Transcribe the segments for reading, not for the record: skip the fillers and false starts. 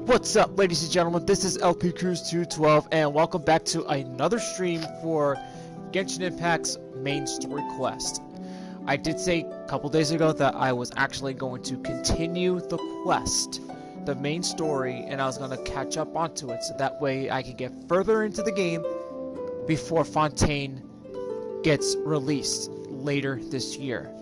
What's up, ladies and gentlemen? This is LP Cruise 212, and welcome back to another stream for Genshin Impact's main story quest. I did say a couple days ago that I was actually going to continue the quest, the main story, and I was going to catch up onto it, so that way I can get further into the game before Fontaine gets released later this year.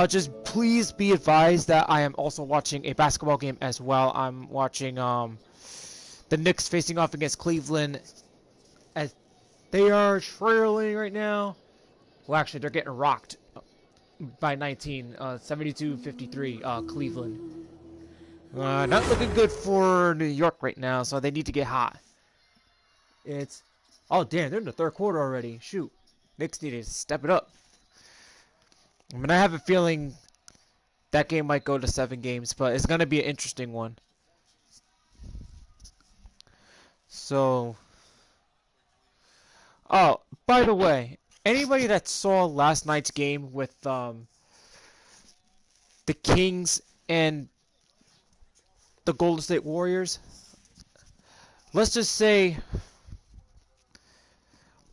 Just please be advised that I am also watching a basketball game as well. I'm watching the Knicks facing off against Cleveland as they are trailing right now. Well, actually, they're getting rocked by 19, 72-53, Cleveland. Not looking good for New York right now, so they need to get hot. Oh damn, they're in the third quarter already. Shoot, Knicks need to step it up. I mean, I have a feeling that game might go to 7 games, but it's going to be an interesting one. So, oh, by the way, anybody that saw last night's game with the Kings and the Golden State Warriors, let's just say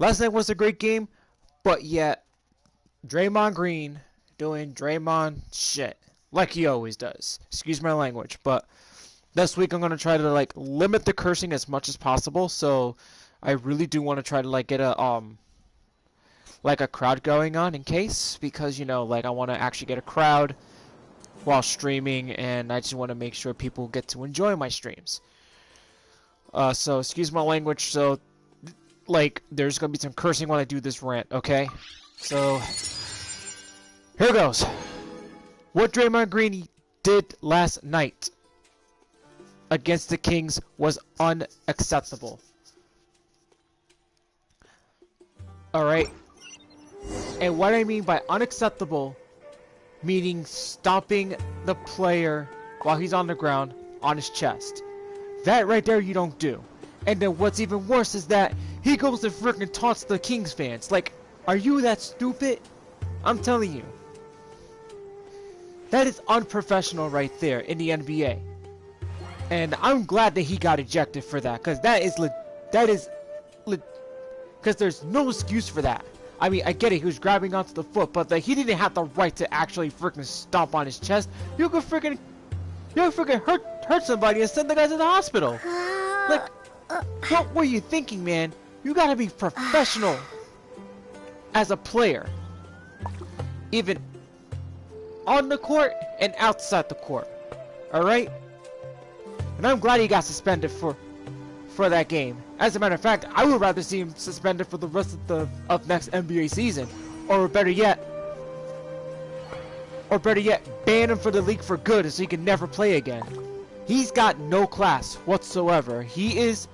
last night was a great game, but yet Draymond Green doing Draymond shit like he always does. Excuse my language, but this week I'm gonna try to limit the cursing as much as possible. So I really do want to try to get a crowd going on in case, because I want to actually get a crowd while streaming, and I just want to make sure people get to enjoy my streams. So excuse my language. So there's gonna be some cursing when I do this rant. Okay, so. Here goes. What Draymond Green did last night against the Kings was unacceptable. Alright? And what I mean by unacceptable, meaning stomping the player while he's on the ground on his chest. That right there you don't do. And then what's even worse is that he goes and freaking taunts the Kings fans. Are you that stupid? I'm telling you. That is unprofessional right there in the NBA. And I'm glad that he got ejected for that, because because there's no excuse for that. I mean, I get it, he was grabbing onto the foot, but he didn't have the right to actually freaking stomp on his chest. You could freaking hurt somebody and send the guy to the hospital. What were you thinking, man? You gotta be professional as a player. Even on the court and outside the court. Alright? And I'm glad he got suspended for that game. As a matter of fact, I would rather see him suspended for the rest of next NBA season. Or better yet, ban him for the league for good so he can never play again. He's got no class whatsoever. He is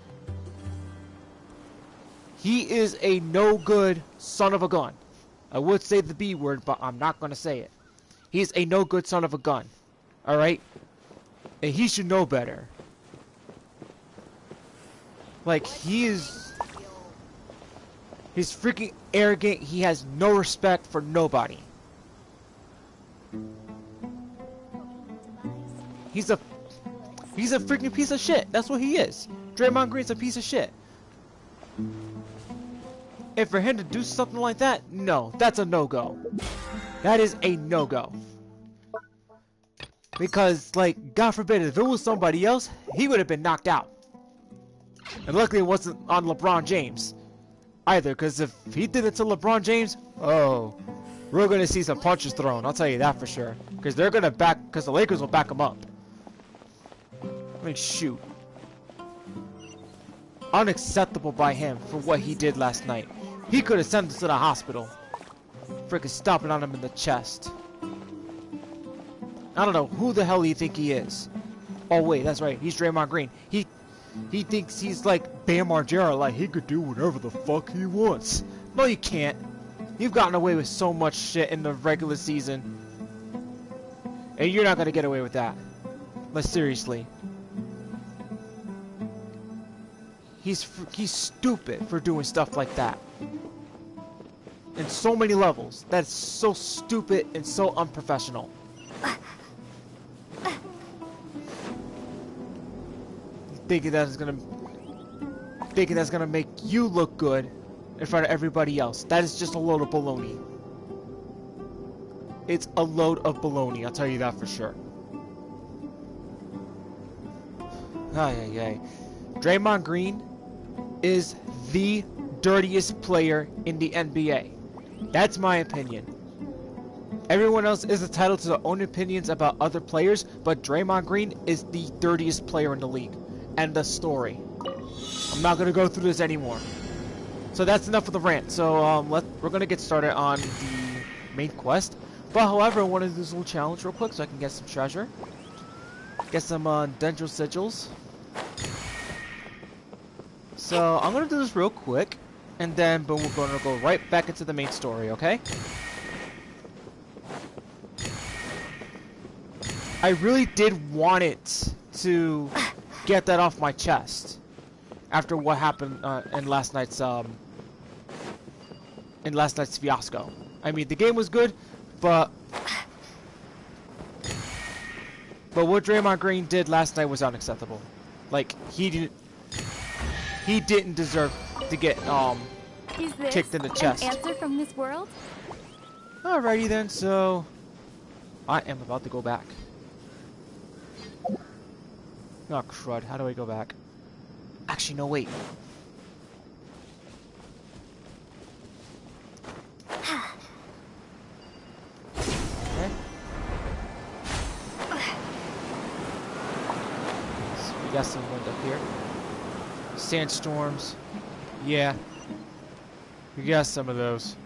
a no good son of a gun. I would say the B word, but I'm not gonna say it. He's a no good son of a gun. Alright? And he should know better. He's freaking arrogant. He has no respect for nobody. He's a freaking piece of shit. That's what he is. Draymond Green's a piece of shit. And for him to do something like that, no, that's a no-go. That is a no-go. Because, God forbid, if it was somebody else, he would have been knocked out. And luckily it wasn't on LeBron James either, because if he did it to LeBron James, oh, we're going to see some punches thrown, I'll tell you that for sure. Because they're going to because the Lakers will back him up. Shoot. Unacceptable by him for what he did last night. He could have sent him to the hospital. Freaking stomping on him in the chest. I don't know who the hell you think he is. Oh wait, that's right. He's Draymond Green. He thinks he's like Bam Margera, he could do whatever the fuck he wants. No, you can't. You've gotten away with so much shit in the regular season, and you're not gonna get away with that. But seriously, he's stupid for doing stuff like that. In so many levels. That's so stupid and so unprofessional. thinking that's gonna make you look good in front of everybody else. That is just a load of baloney. It's a load of baloney, I'll tell you that for sure. Ay, ay, ay. Draymond Green is the dirtiest player in the NBA. That's my opinion. Everyone else is entitled to their own opinions about other players, but Draymond Green is the dirtiest player in the league. End of story. I'm not gonna go through this anymore. So that's enough of the rant. So we're gonna get started on the main quest. But however, I want to do this little challenge real quick so I can get some treasure, get some dendro sigils. So I'm gonna do this real quick, and then boom, we're gonna go right back into the main story. Okay? I really did want it to get that off my chest after what happened in last night's fiasco. I mean, the game was good, but what Draymond Green did last night was unacceptable. Like, he didn't deserve to get kicked in the chest. An answer from this world? Alrighty then, so I am about to go back. Oh crud, how do I go back? Actually, no, wait. Okay. So we got some wind up here. Sandstorms. Yeah. We got some of those.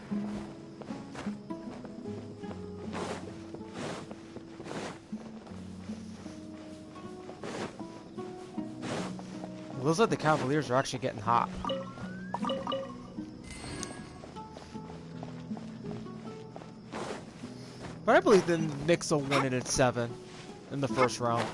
It looks like the Cavaliers are actually getting hot. But I believe the Knicks will win it at 7 in the first round.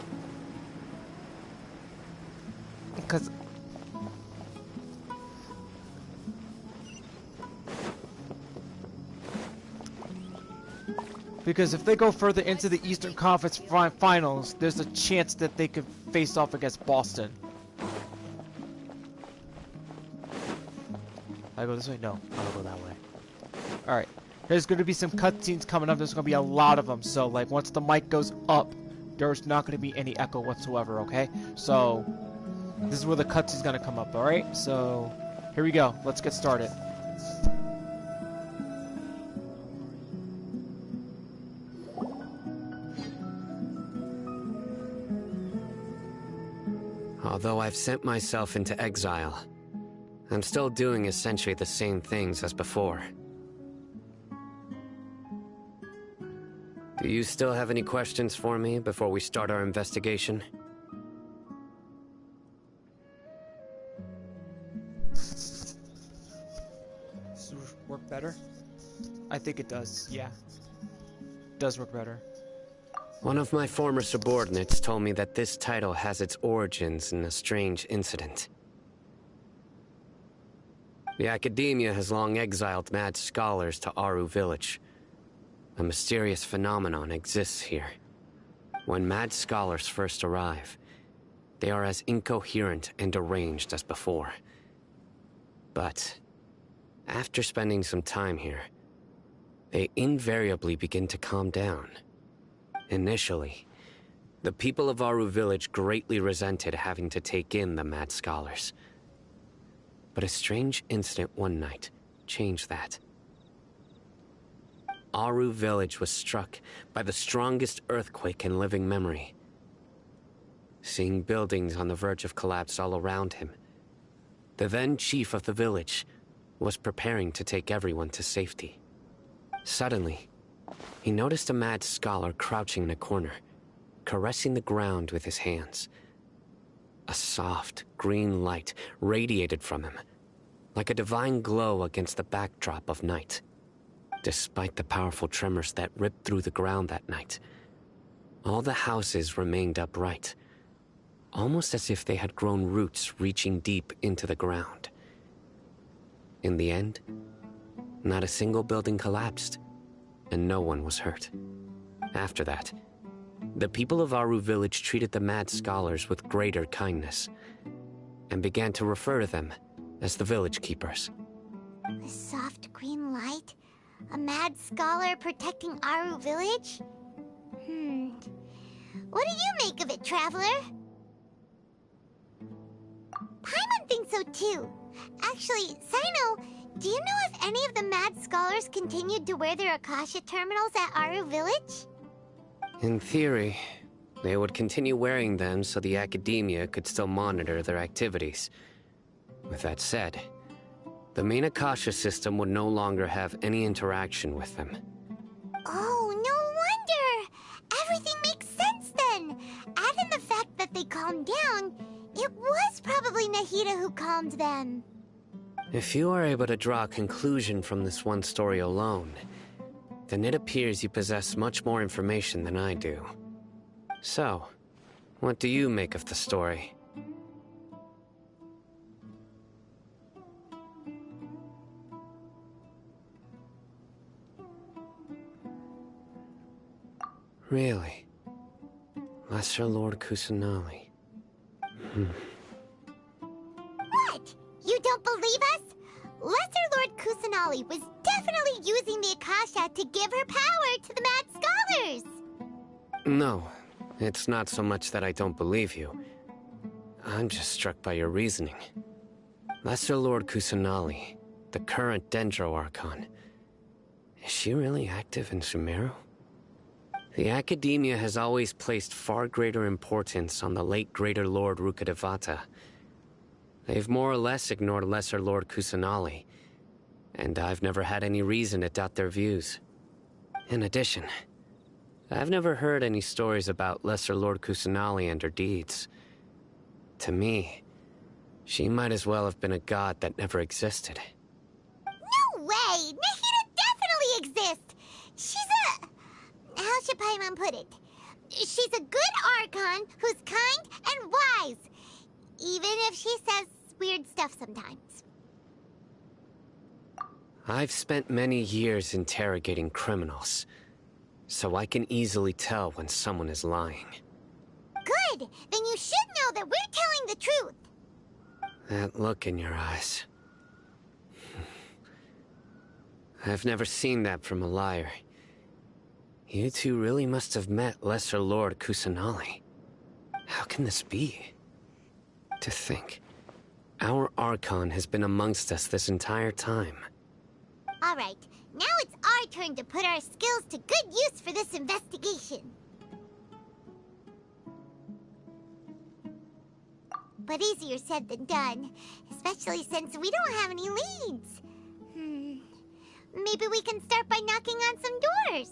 Because if they go further into the Eastern Conference Finals, there's a chance that they could face off against Boston. I go this way? No, I'll go that way. Alright. There's going to be some cutscenes coming up. There's going to be a lot of them. So, like, once the mic goes up, there's not going to be any echo whatsoever, okay? So, this is where the cutscene's going to come up, alright? So, here we go. Let's get started. Although I've sent myself into exile, I'm still doing essentially the same things as before. Do you still have any questions for me before we start our investigation? Does it work better? I think it does, yeah. It does work better. One of my former subordinates told me that this title has its origins in a strange incident. The Academia has long exiled mad scholars to Aru Village. A mysterious phenomenon exists here. When mad scholars first arrive, they are as incoherent and deranged as before. But after spending some time here, they invariably begin to calm down. Initially, the people of Aru Village greatly resented having to take in the mad scholars. But a strange incident one night changed that. Aru Village was struck by the strongest earthquake in living memory. Seeing buildings on the verge of collapse all around him, the then chief of the village was preparing to take everyone to safety. Suddenly, he noticed a mad scholar crouching in a corner, caressing the ground with his hands. A soft, green light radiated from him, like a divine glow against the backdrop of night. Despite the powerful tremors that ripped through the ground that night, all the houses remained upright, almost as if they had grown roots reaching deep into the ground. In the end, not a single building collapsed, and no one was hurt. After that, the people of Aru Village treated the mad scholars with greater kindness, and began to refer to them as the village keepers. The soft green light? A mad scholar protecting Aru village? What do you make of it, traveler? Paimon thinks so too. Actually, Sino, do you know if any of the mad scholars continued to wear their Akasha terminals at Aru village? In theory, they would continue wearing them so the academia could still monitor their activities. With that said, the main Akasha system would no longer have any interaction with them. Oh, no wonder! Everything makes sense then! Add in the fact that they calmed down, it was probably Nahida who calmed them. If you are able to draw a conclusion from this one story alone, then it appears you possess much more information than I do. So, what do you make of the story? Really? Lesser Lord Kusanali. What? You don't believe us? Lesser Lord Kusanali was definitely using the Akasha to give her power to the mad scholars! No, it's not so much that I don't believe you. I'm just struck by your reasoning. Lesser Lord Kusanali, the current Dendro Archon. Is she really active in Sumeru? The Academia has always placed far greater importance on the late Greater Lord Rukkhadevata. They've more or less ignored Lesser Lord Kusanali, and I've never had any reason to doubt their views. In addition, I've never heard any stories about Lesser Lord Kusanali and her deeds. To me, she might as well have been a god that never existed. No way! Nahida definitely exists! She's a... how should Paimon put it? She's a good Archon who's kind and wise, even if she says weird stuff sometimes. I've spent many years interrogating criminals, so I can easily tell when someone is lying. Good! Then you should know that we're telling the truth! That look in your eyes. I've never seen that from a liar. You two really must have met Lesser Lord Kusanali. How can this be? To think, our Archon has been amongst us this entire time. Alright, now it's our turn to put our skills to good use for this investigation. But easier said than done, especially since we don't have any leads. Maybe we can start by knocking on some doors.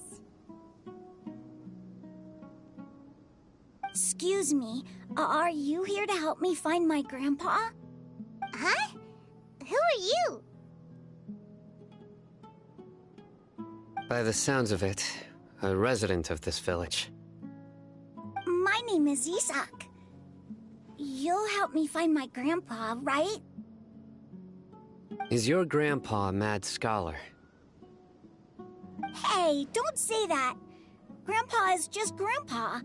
Excuse me, are you here to help me find my grandpa? Huh? Who are you? By the sounds of it, a resident of this village. My name is Isak. You'll help me find my grandpa, right? Is your grandpa a mad scholar? Hey, don't say that. Grandpa is just Grandpa.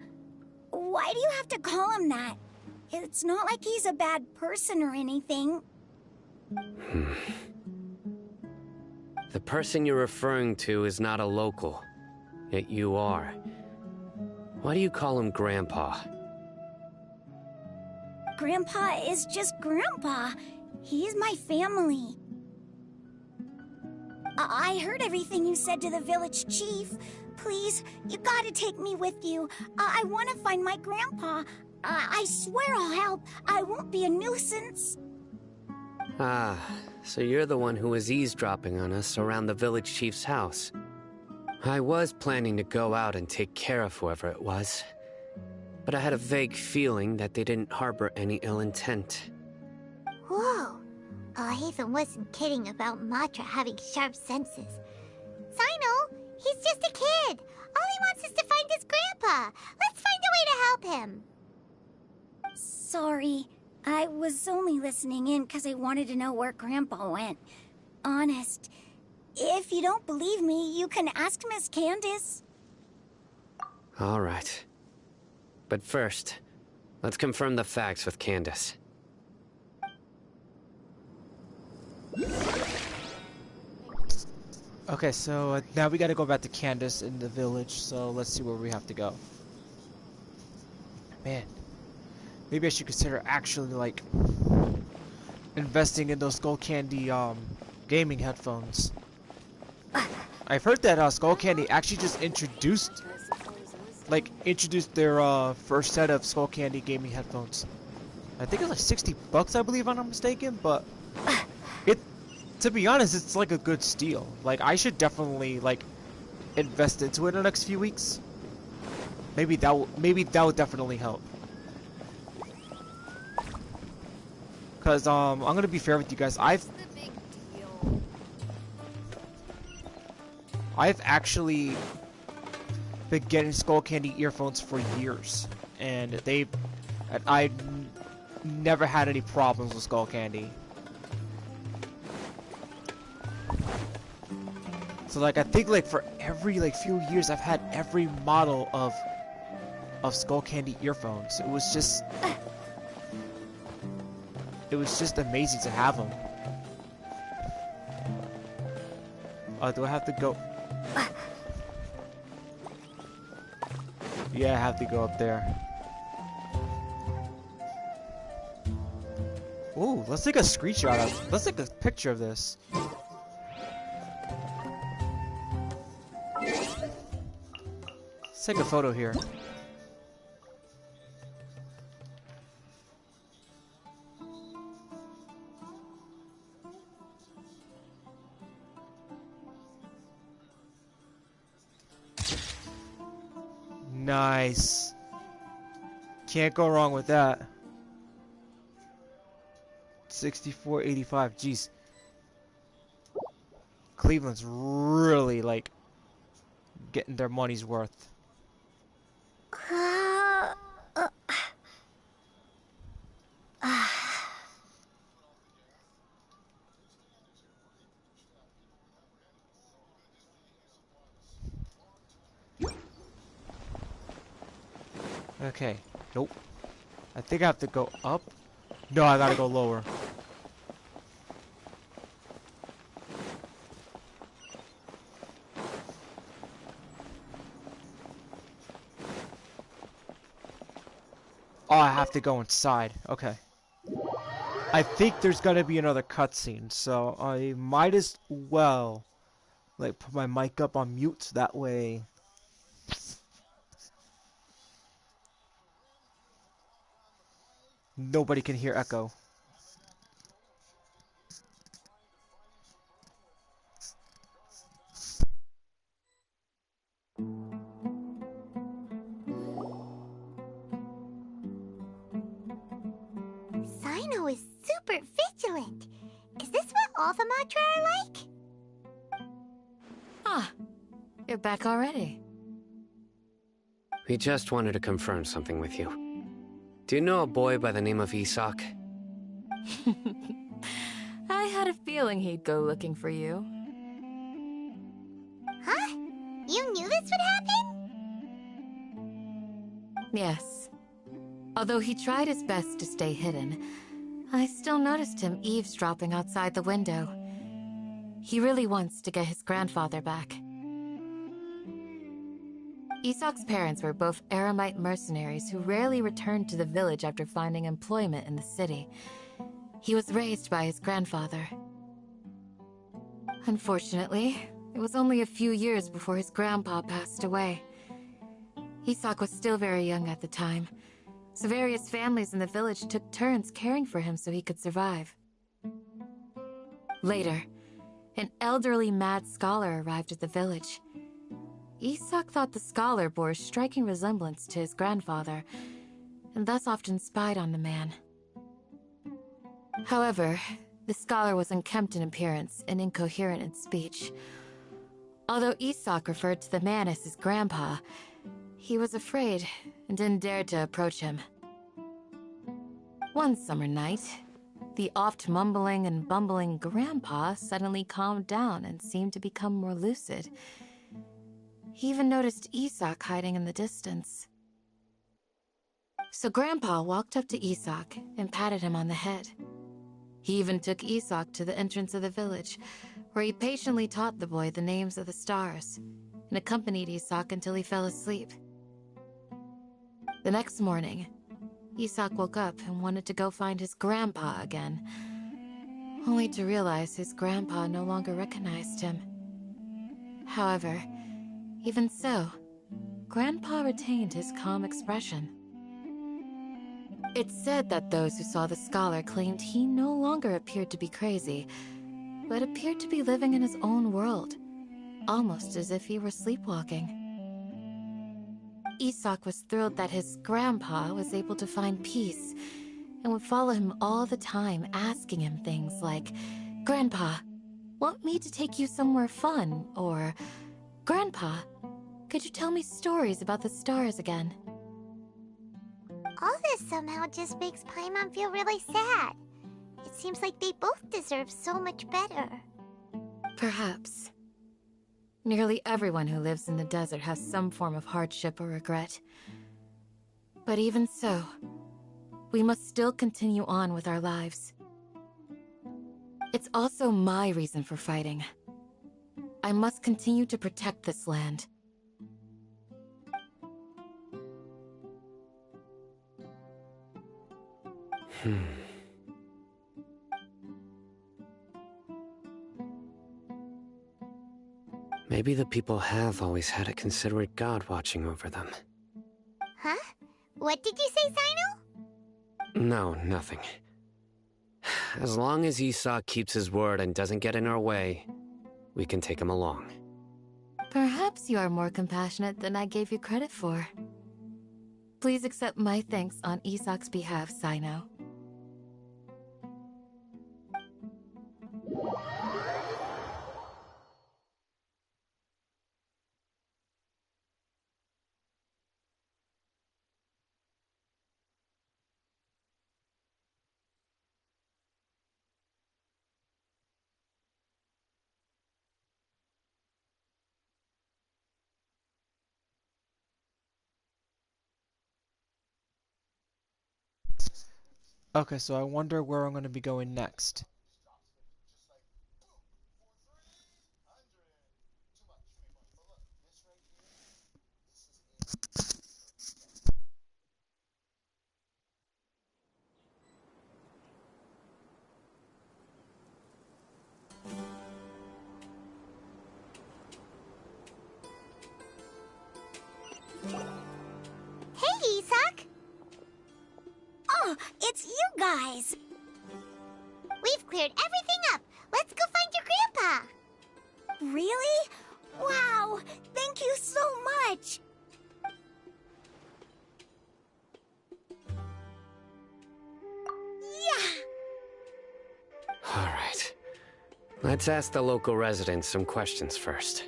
Why do you have to call him that? It's not like he's a bad person or anything. The person you're referring to is not a local, yet you are. Why do you call him Grandpa? Grandpa is just Grandpa. He's my family. I heard everything you said to the village chief. Please, you gotta take me with you. I want to find my grandpa. I swear I'll help. I won't be a nuisance. Ah, so you're the one who was eavesdropping on us around the village chief's house. I was planning to go out and take care of whoever it was, but I had a vague feeling that they didn't harbor any ill intent. Whoa. Ethan wasn't kidding about Matra having sharp senses. Sino, he's just a kid. All he wants is to find his grandpa. Let's find a way to help him. Sorry, I was only listening in because I wanted to know where Grandpa went. Honest. If you don't believe me, you can ask Miss Candace. All right. But first, let's confirm the facts with Candace. Okay, so now we gotta go back to Candace in the village, so let's see where we have to go. Man, maybe I should consider actually, like, investing in those Skull Candy, gaming headphones. I've heard that, Skull Candy actually just introduced their, first set of Skull Candy gaming headphones. I think it's like $60, I believe, if I'm not mistaken, but to be honest, it's like a good steal. Like, I should definitely, like, invest into it in the next few weeks. Maybe that would definitely help. Cause I'm gonna be fair with you guys. I've actually been getting Skull Candy earphones for years, and I never had any problems with Skull Candy. So, like, I think, like, for every, like, few years, I've had every model of Skull Candy earphones. It was just amazing to have them. Do I have to go? Yeah, I have to go up there. Ooh, let's take a screenshot of. Let's take a picture of this. Let's take a photo here. Nice. Can't go wrong with that. 64.85. Jeez. Cleveland's really, like, getting their money's worth. Okay. Nope. I think I have to go up. No, I gotta go lower. Oh, I have to go inside. Okay. I think there's gonna be another cutscene, so I might as well, like, put my mic up on mute. That way nobody can hear echo. Sino is super vigilant. Is this what all the Matra are like? Ah, you're back already. We just wanted to confirm something with you. Do you know a boy by the name of Isak? I had a feeling he'd go looking for you. Huh? You knew this would happen? Yes. Although he tried his best to stay hidden, I still noticed him eavesdropping outside the window. He really wants to get his grandfather back. Isak's parents were both Aramite mercenaries who rarely returned to the village after finding employment in the city. He was raised by his grandfather. Unfortunately, it was only a few years before his grandpa passed away. Isak was still very young at the time, so various families in the village took turns caring for him so he could survive. Later, an elderly mad scholar arrived at the village. Isak thought the scholar bore a striking resemblance to his grandfather, and thus often spied on the man. However, the scholar was unkempt in appearance and incoherent in speech. Although Isak referred to the man as his grandpa, he was afraid and didn't dare to approach him. One summer night, the oft mumbling and bumbling grandpa suddenly calmed down and seemed to become more lucid. He even noticed Isak hiding in the distance. So Grandpa walked up to Isak and patted him on the head. He even took Isak to the entrance of the village, where he patiently taught the boy the names of the stars, and accompanied Isak until he fell asleep. The next morning, Isak woke up and wanted to go find his grandpa again, only to realize his grandpa no longer recognized him. However, even so, Grandpa retained his calm expression. It's said that those who saw the scholar claimed he no longer appeared to be crazy, but appeared to be living in his own world, almost as if he were sleepwalking. Isak was thrilled that his grandpa was able to find peace, and would follow him all the time, asking him things like, "Grandpa, want me to take you somewhere fun?" Or, "Grandpa, could you tell me stories about the stars again?" All this somehow just makes Paimon feel really sad. It seems like they both deserve so much better. Perhaps. Nearly everyone who lives in the desert has some form of hardship or regret. But even so, we must still continue on with our lives. It's also my reason for fighting. I must continue to protect this land. Maybe the people have always had a considerate god watching over them. Huh? What did you say, Sino? No, nothing. As long as Esau keeps his word and doesn't get in our way, we can take him along. Perhaps you are more compassionate than I gave you credit for. Please accept my thanks on Isak's behalf, Sino. Okay, so I wonder where I'm going to be going next. Hey, Isak! Oh, it's you guys! We've cleared everything up. Let's go find your grandpa. Really? Wow! Thank you so much! Yeah! Alright. Let's ask the local residents some questions first.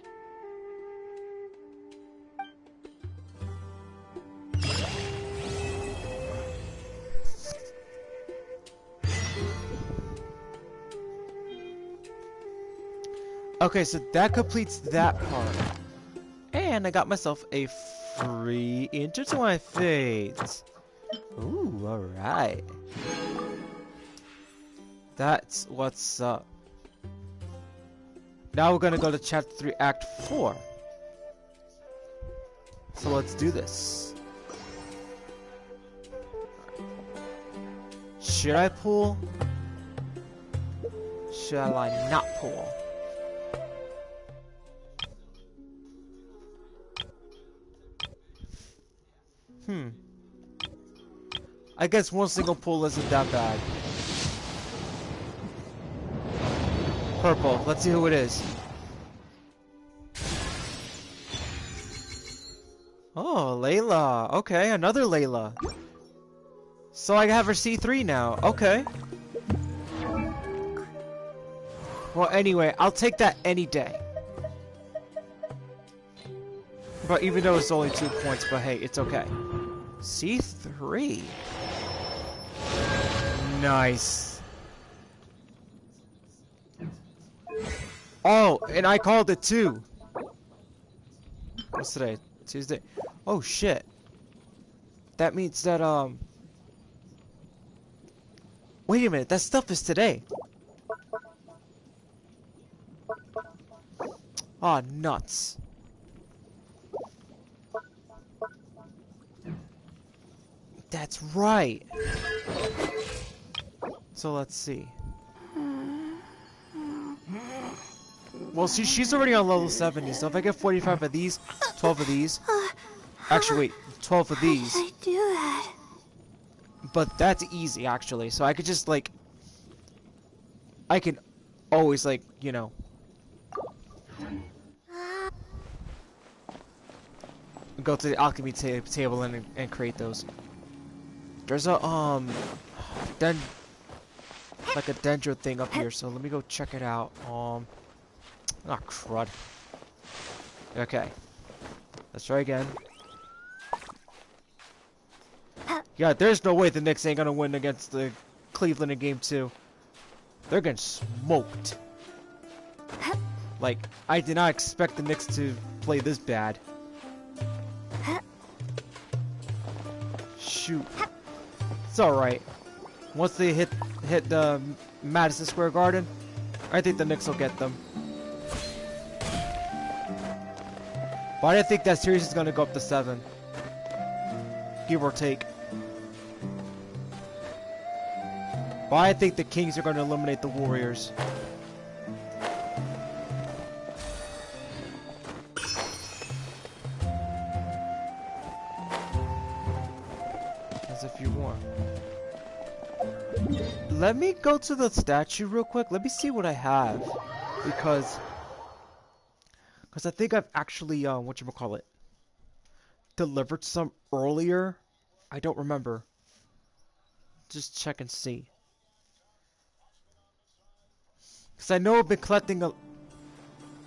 Okay, so that completes that part. And I got myself a free intertwine fate. Ooh, alright. That's what's up. Now we're gonna go to Chapter 3, Act 4. So let's do this. Should I pull? Shall I not pull? I guess one single pull isn't that bad. Purple. Let's see who it is. Oh, Layla. Okay, another Layla. So I have her C3 now. Okay. Well, anyway, I'll take that any day. But even though it's only 2 points, but hey, it's okay. C3. Nice. Oh, and I called it too. What's today? Tuesday. Oh shit. That means that Wait a minute, that stuff is today. Aw, nuts. That's right. So let's see. Well, see, she's already on level 70, so if I get 45 of these, 12 of these. Actually, wait, 12 of these. How did I do that? But that's easy, actually. So I could just, like... I can always, like, you know... go to the alchemy table and create those. There's a, like a dendro thing up here, so let me go check it out. Oh, crud. Okay. Let's try again. Yeah, there's no way the Knicks ain't gonna win against the Cleveland in Game 2. They're getting smoked. Like, I did not expect the Knicks to play this bad. Shoot. It's alright. Once they hit the Madison Square Garden, I think the Knicks will get them. But I think that series is gonna go up to 7. Give or take. But I think the Kings are gonna eliminate the Warriors. As if you want. Let me go to the statue real quick. Let me see what I have. Because I think I've actually, whatchamacallit, delivered some earlier. I don't remember. Just check and see. Because I know I've been collecting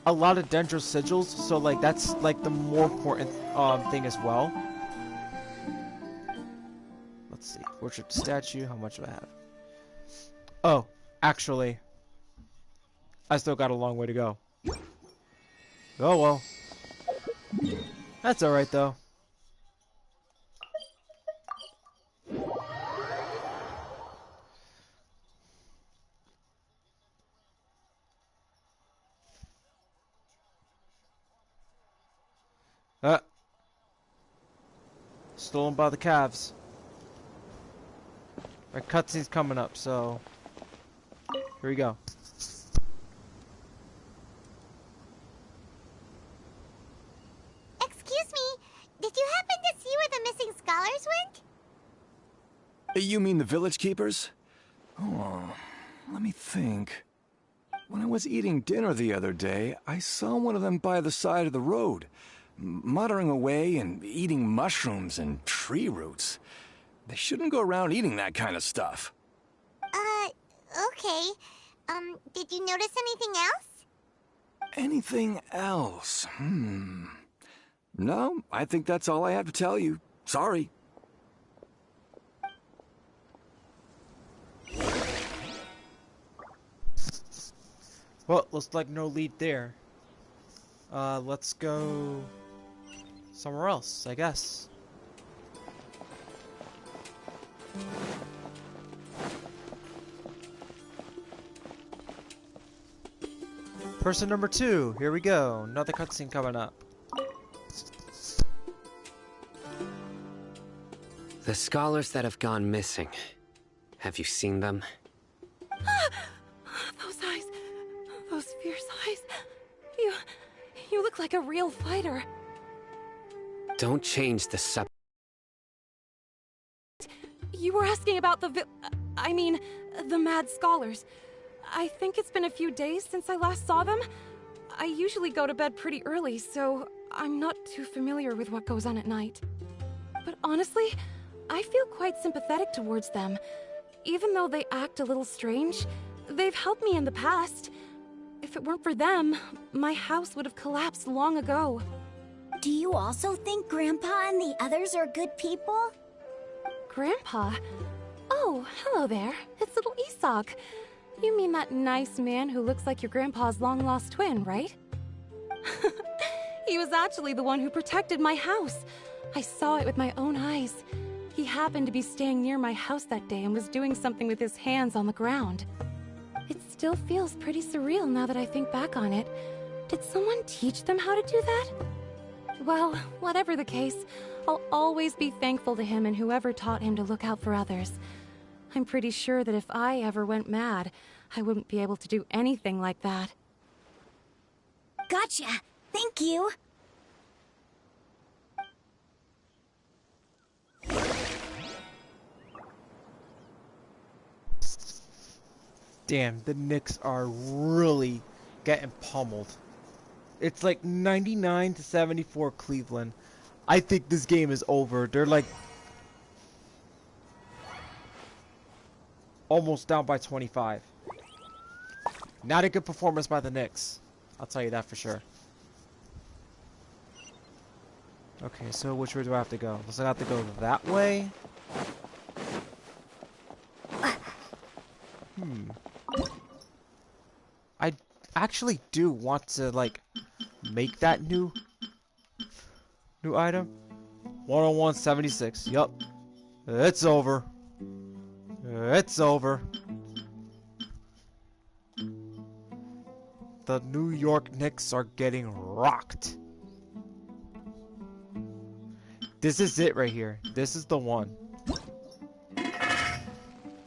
a lot of dendro sigils, so like that's like the more important thing as well. Let's see. Worship statue, how much do I have? Oh, actually, I still got a long way to go. Oh well. That's alright though. Stolen by the Cavs. My cutscene's coming up, so here we go. Excuse me, did you happen to see where the missing scholars went? You mean the village keepers? Oh, let me think. When I was eating dinner the other day, I saw one of them by the side of the road, muttering away and eating mushrooms and tree roots. They shouldn't go around eating that kind of stuff. Okay. Did you notice anything else? Anything else? No, I think that's all I have to tell you. Sorry. Well, looks like no lead there. Let's go somewhere else, I guess. Person number 2, here we go. Another cutscene coming up. The scholars that have gone missing. Have you seen them? Those eyes. Those fierce eyes. You look like a real fighter. Don't change the subject. You were asking about the the mad scholars. I think it's been a few days since I last saw them. I usually go to bed pretty early, so I'm not too familiar with what goes on at night. But honestly, I feel quite sympathetic towards them. Even though they act a little strange, they've helped me in the past. If it weren't for them, my house would have collapsed long ago. Do you also think Grandpa and the others are good people? Grandpa? Oh, hello there. It's little Isak. You mean that nice man who looks like your grandpa's long-lost twin, right? He was actually the one who protected my house. I saw it with my own eyes. He he happened to be staying near my house that day and was doing something with his hands on the ground. It still feels pretty surreal now that I think back on it. Did someone teach them how to do that? Well, whatever the case, I'll always be thankful to him and whoever taught him to look out for others. I'm pretty sure that if I ever went mad, I wouldn't be able to do anything like that. Gotcha. Thank you. Damn, the Knicks are really getting pummeled. It's like 99 to 74 Cleveland. I think this game is over. They're like almost down by 25. Not a good performance by the Knicks. I'll tell you that for sure. Okay, so which way do I have to go? Does I have to go that way? I actually do want to, like, make that new item. 101.76. Yup. It's over. It's over. The New York Knicks are getting rocked. This is it right here. This is the one.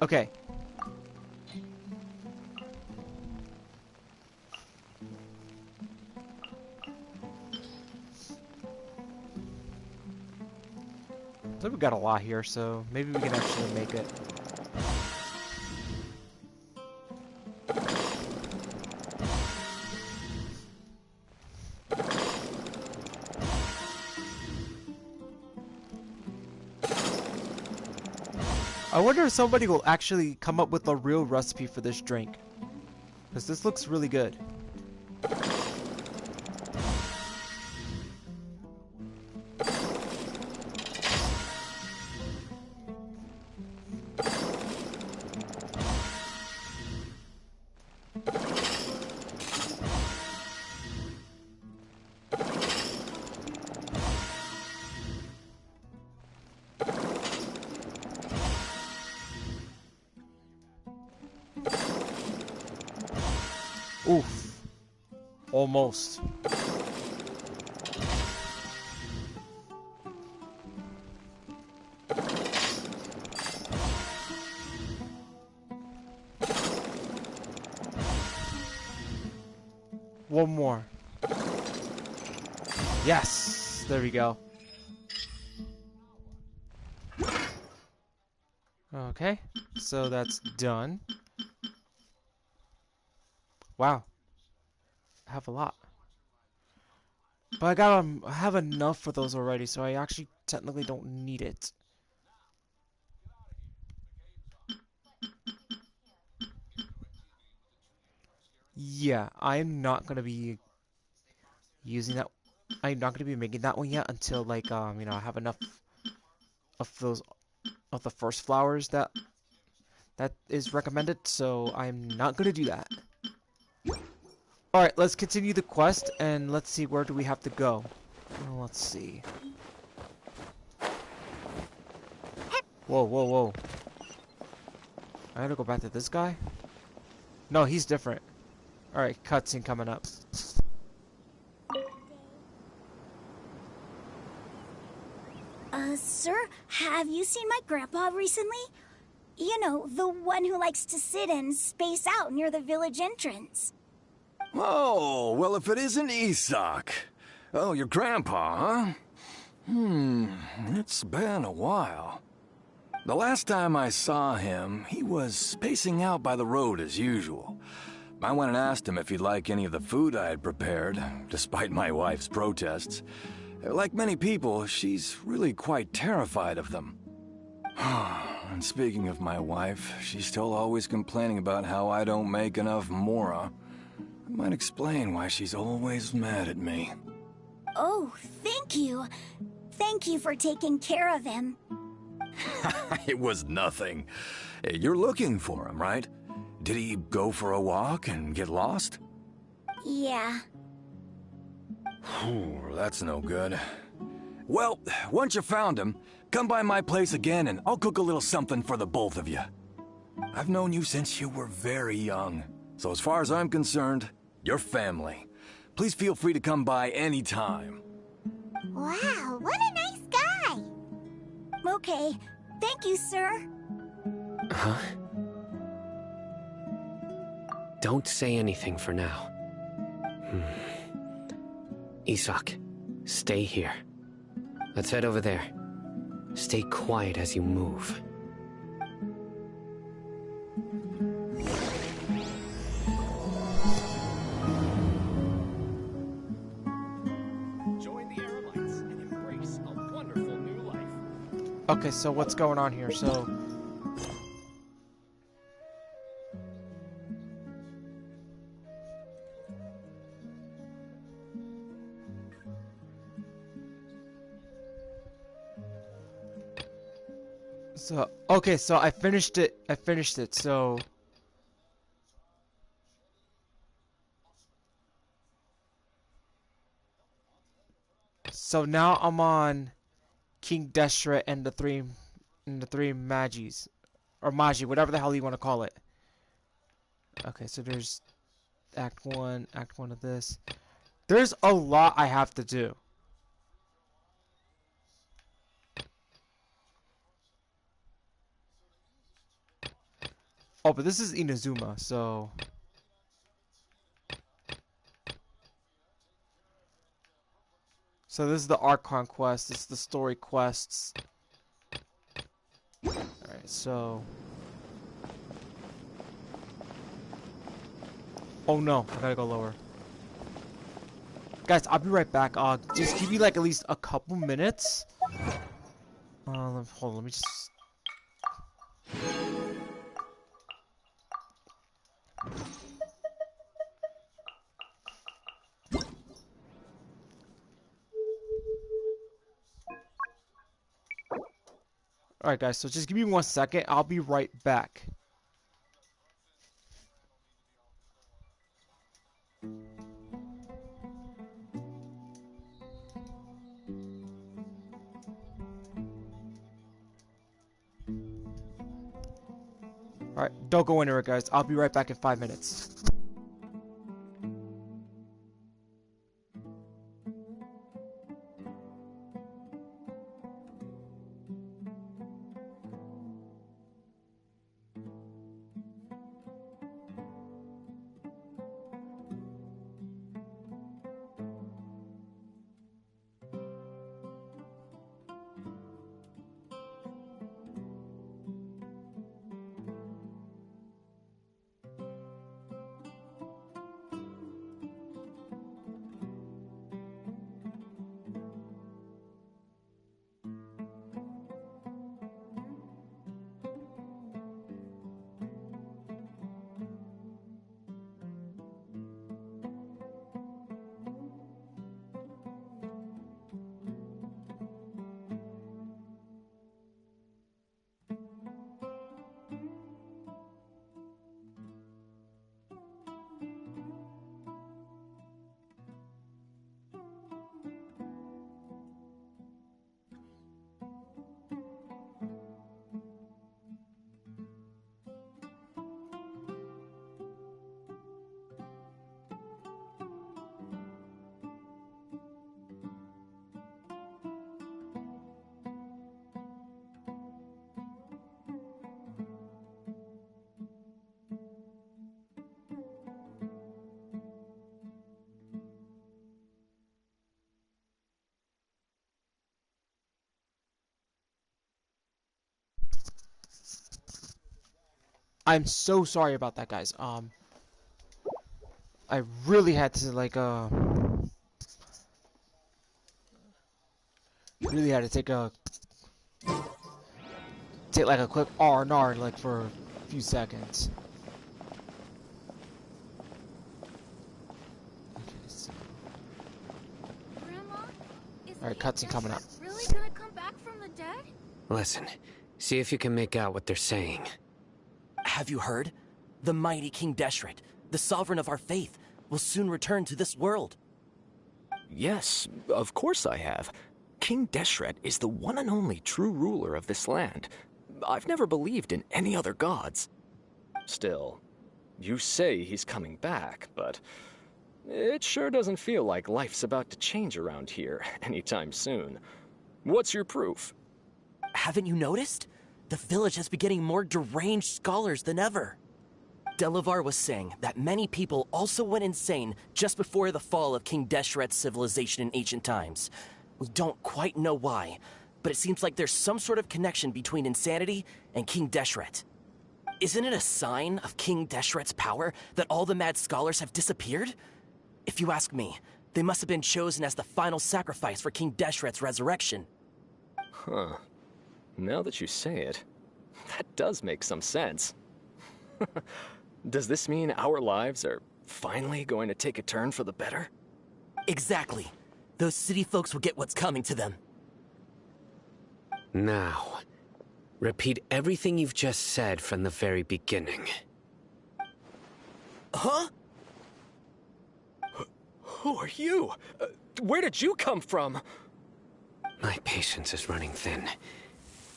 Okay. So we got a lot here, so maybe we can actually make it. I wonder if somebody will actually come up with a real recipe for this drink. Because this looks really good. Oof. Almost. One more. Yes! There we go. Okay, so that's done. Wow. I have a lot. But I have enough for those already, so I actually technically don't need it. Yeah, I'm not gonna be using that. I'm not gonna be making that one yet until like you know, I have enough of those of the first flowers that is recommended, so I'm not gonna do that. Alright, let's continue the quest and let's see, where do we have to go? Well, let's see. Whoa, whoa, whoa. I gotta go back to this guy? No, he's different. Alright, cutscene coming up. Sir, have you seen my grandpa recently? You know, the one who likes to sit and space out near the village entrance. Oh, well, if it isn't Isak. Oh, your grandpa, huh? It's been a while. The last time I saw him, he was spacing out by the road as usual. I went and asked him if he'd like any of the food I had prepared, despite my wife's protests. Like many people, she's really quite terrified of them. And speaking of my wife, she's still always complaining about how I don't make enough mora. That might explain why she's always mad at me. Oh, thank you. Thank you for taking care of him. It was nothing. You're looking for him, right? Did he go for a walk and get lost? Yeah. That's no good. Well, once you found him, come by my place again and I'll cook a little something for the both of you. I've known you since you were very young, so as far as I'm concerned, you're family. Please feel free to come by anytime. Wow, what a nice guy! Okay, thank you, sir. Huh? Don't say anything for now. Isak, stay here. Let's head over there. Stay quiet as you move. Join the Aerolites and embrace a wonderful new life. Okay, so what's going on here? Okay, so I finished it. So now I'm on King Deshret and the three Magis, or Magi, whatever the hell you want to call it. Okay, so there's Act 1 of this. There's a lot I have to do. Oh, but this is Inazuma, so... So this is the Archon quest, this is the story quests. Alright, so... Oh no, I gotta go lower. Guys, I'll be right back. Just give me like at least a couple minutes. Hold on, let me just... Alright guys, so just give me 1 second. I'll be right back. Alright, don't go anywhere guys. I'll be right back in 5 minutes. I'm so sorry about that, guys. I really had to really had to take like a quick R&R like for a few seconds. Okay, so... Grandma, is Alright, cutscene coming up. really gonna come back from the dead? Listen, see if you can make out what they're saying. Have you heard? The mighty King Deshret, the sovereign of our faith, will soon return to this world. Yes, of course I have. King Deshret is the one and only true ruler of this land. I've never believed in any other gods. Still, you say he's coming back, but it sure doesn't feel like life's about to change around here anytime soon. What's your proof? Haven't you noticed? The village has been getting more deranged scholars than ever. Delavar was saying that many people also went insane just before the fall of King Deshret's civilization in ancient times. We don't quite know why, but it seems like there's some sort of connection between insanity and King Deshret. Isn't it a sign of King Deshret's power that all the mad scholars have disappeared? If you ask me, they must have been chosen as the final sacrifice for King Deshret's resurrection. Huh. Now that you say it, that does make some sense. Does this mean our lives are finally going to take a turn for the better? Exactly. Those city folks will get what's coming to them. Now, repeat everything you've just said from the very beginning. Huh? Who are you? Where did you come from? My patience is running thin.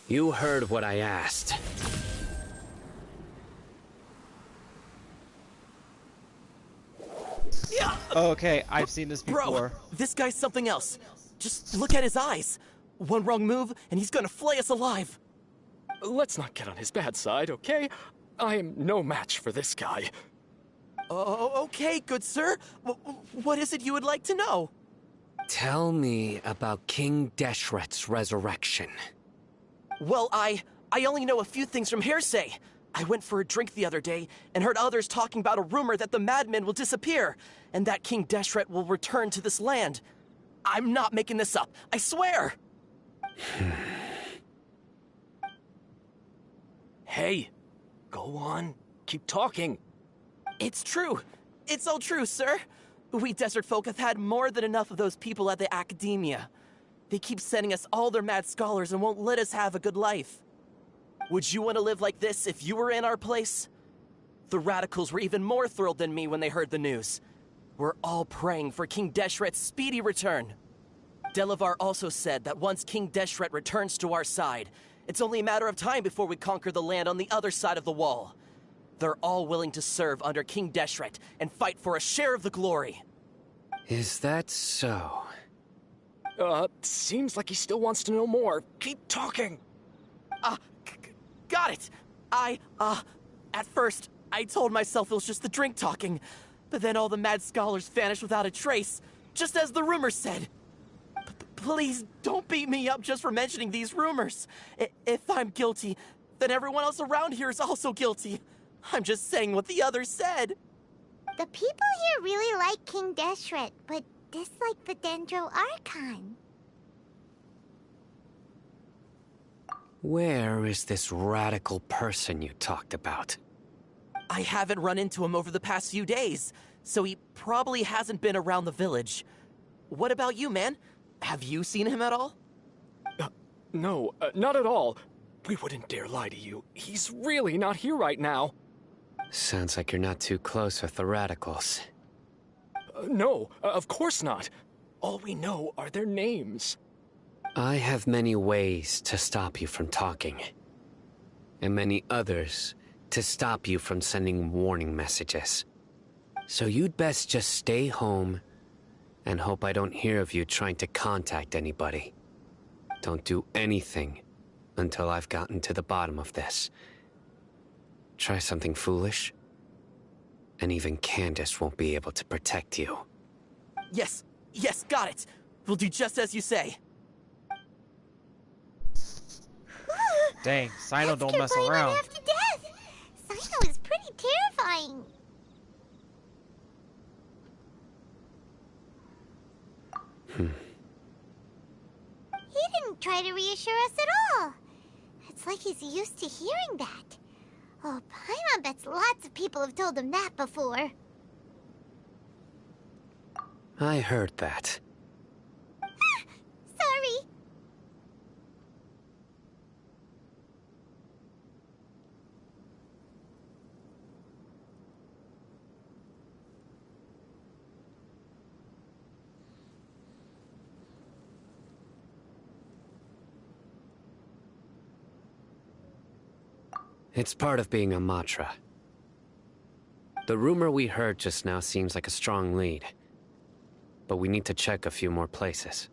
You heard what I asked. Okay, I've seen this Bro, before. this guy's something else. Just look at his eyes. One wrong move, and he's gonna flay us alive. Let's not get on his bad side, okay? I am no match for this guy. Oh, okay, good sir. What is it you would like to know? Tell me about King Deshret's resurrection. Well, I only know a few things from hearsay. I went for a drink the other day and heard others talking about a rumor that the madmen will disappear and that King Deshret will return to this land. I'm not making this up, I swear! Hey, go on. Keep talking. It's true. It's all true, sir. We desert folk have had more than enough of those people at the academia. They keep sending us all their mad scholars and won't let us have a good life. Would you want to live like this if you were in our place? The radicals were even more thrilled than me when they heard the news. We're all praying for King Deshret's speedy return. Delavar also said that once King Deshret returns to our side, it's only a matter of time before we conquer the land on the other side of the wall. They're all willing to serve under King Deshret and fight for a share of the glory. Is that so? Seems like he still wants to know more. Keep talking. Got it. At first, I told myself it was just the drink talking, but then all the mad scholars vanished without a trace, just as the rumors said. Please don't beat me up just for mentioning these rumors. If I'm guilty, then everyone else around here is also guilty. I'm just saying what the others said. The people here really like King Deshret, but dislike the Dendro Archon. Where is this radical person you talked about? I haven't run into him over the past few days, so he probably hasn't been around the village. What about you, man? Have you seen him at all? No, not at all. We wouldn't dare lie to you. He's really not here right now. Sounds like you're not too close with the radicals. No, of course not. All we know are their names. I have many ways to stop you from talking. And many others to stop you from sending warning messages. So you'd best just stay home and hope I don't hear of you trying to contact anybody. Don't do anything until I've gotten to the bottom of this. Try something foolish, and even Candace won't be able to protect you. Yes, got it. We'll do just as you say. Dang, Sino don't mess Fight around. after death. Sino is pretty terrifying. He didn't try to reassure us at all. It's like he's used to hearing that. Oh, Paimon bets lots of people have told him that before. I heard that. Sorry. It's part of being a Matra. The rumor we heard just now seems like a strong lead. But we need to check a few more places.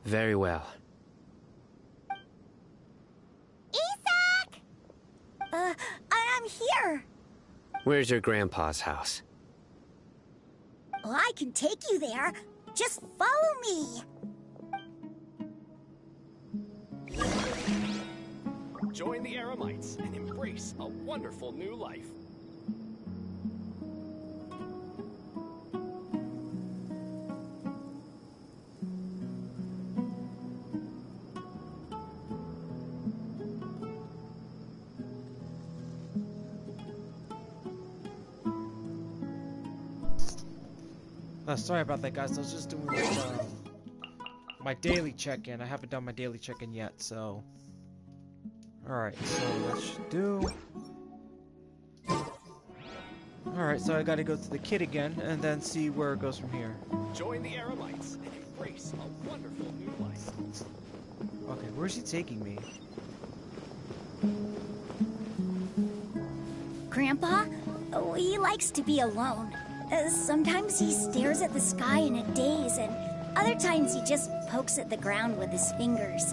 Very well. Isak! I'm here. Where's your grandpa's house? Well, I can take you there. Just follow me. Join the Eremites and embrace a wonderful new life. Sorry about that, guys. I was just doing my daily check-in. I haven't done my daily check-in yet, so... Alright, so that should do. Alright, so I gotta go to the kid again, and then see where it goes from here. Join the Eremites and embrace a wonderful new life. Okay, where's he taking me? Grandpa? Oh, he likes to be alone. Sometimes he stares at the sky in a daze, and other times he just pokes at the ground with his fingers.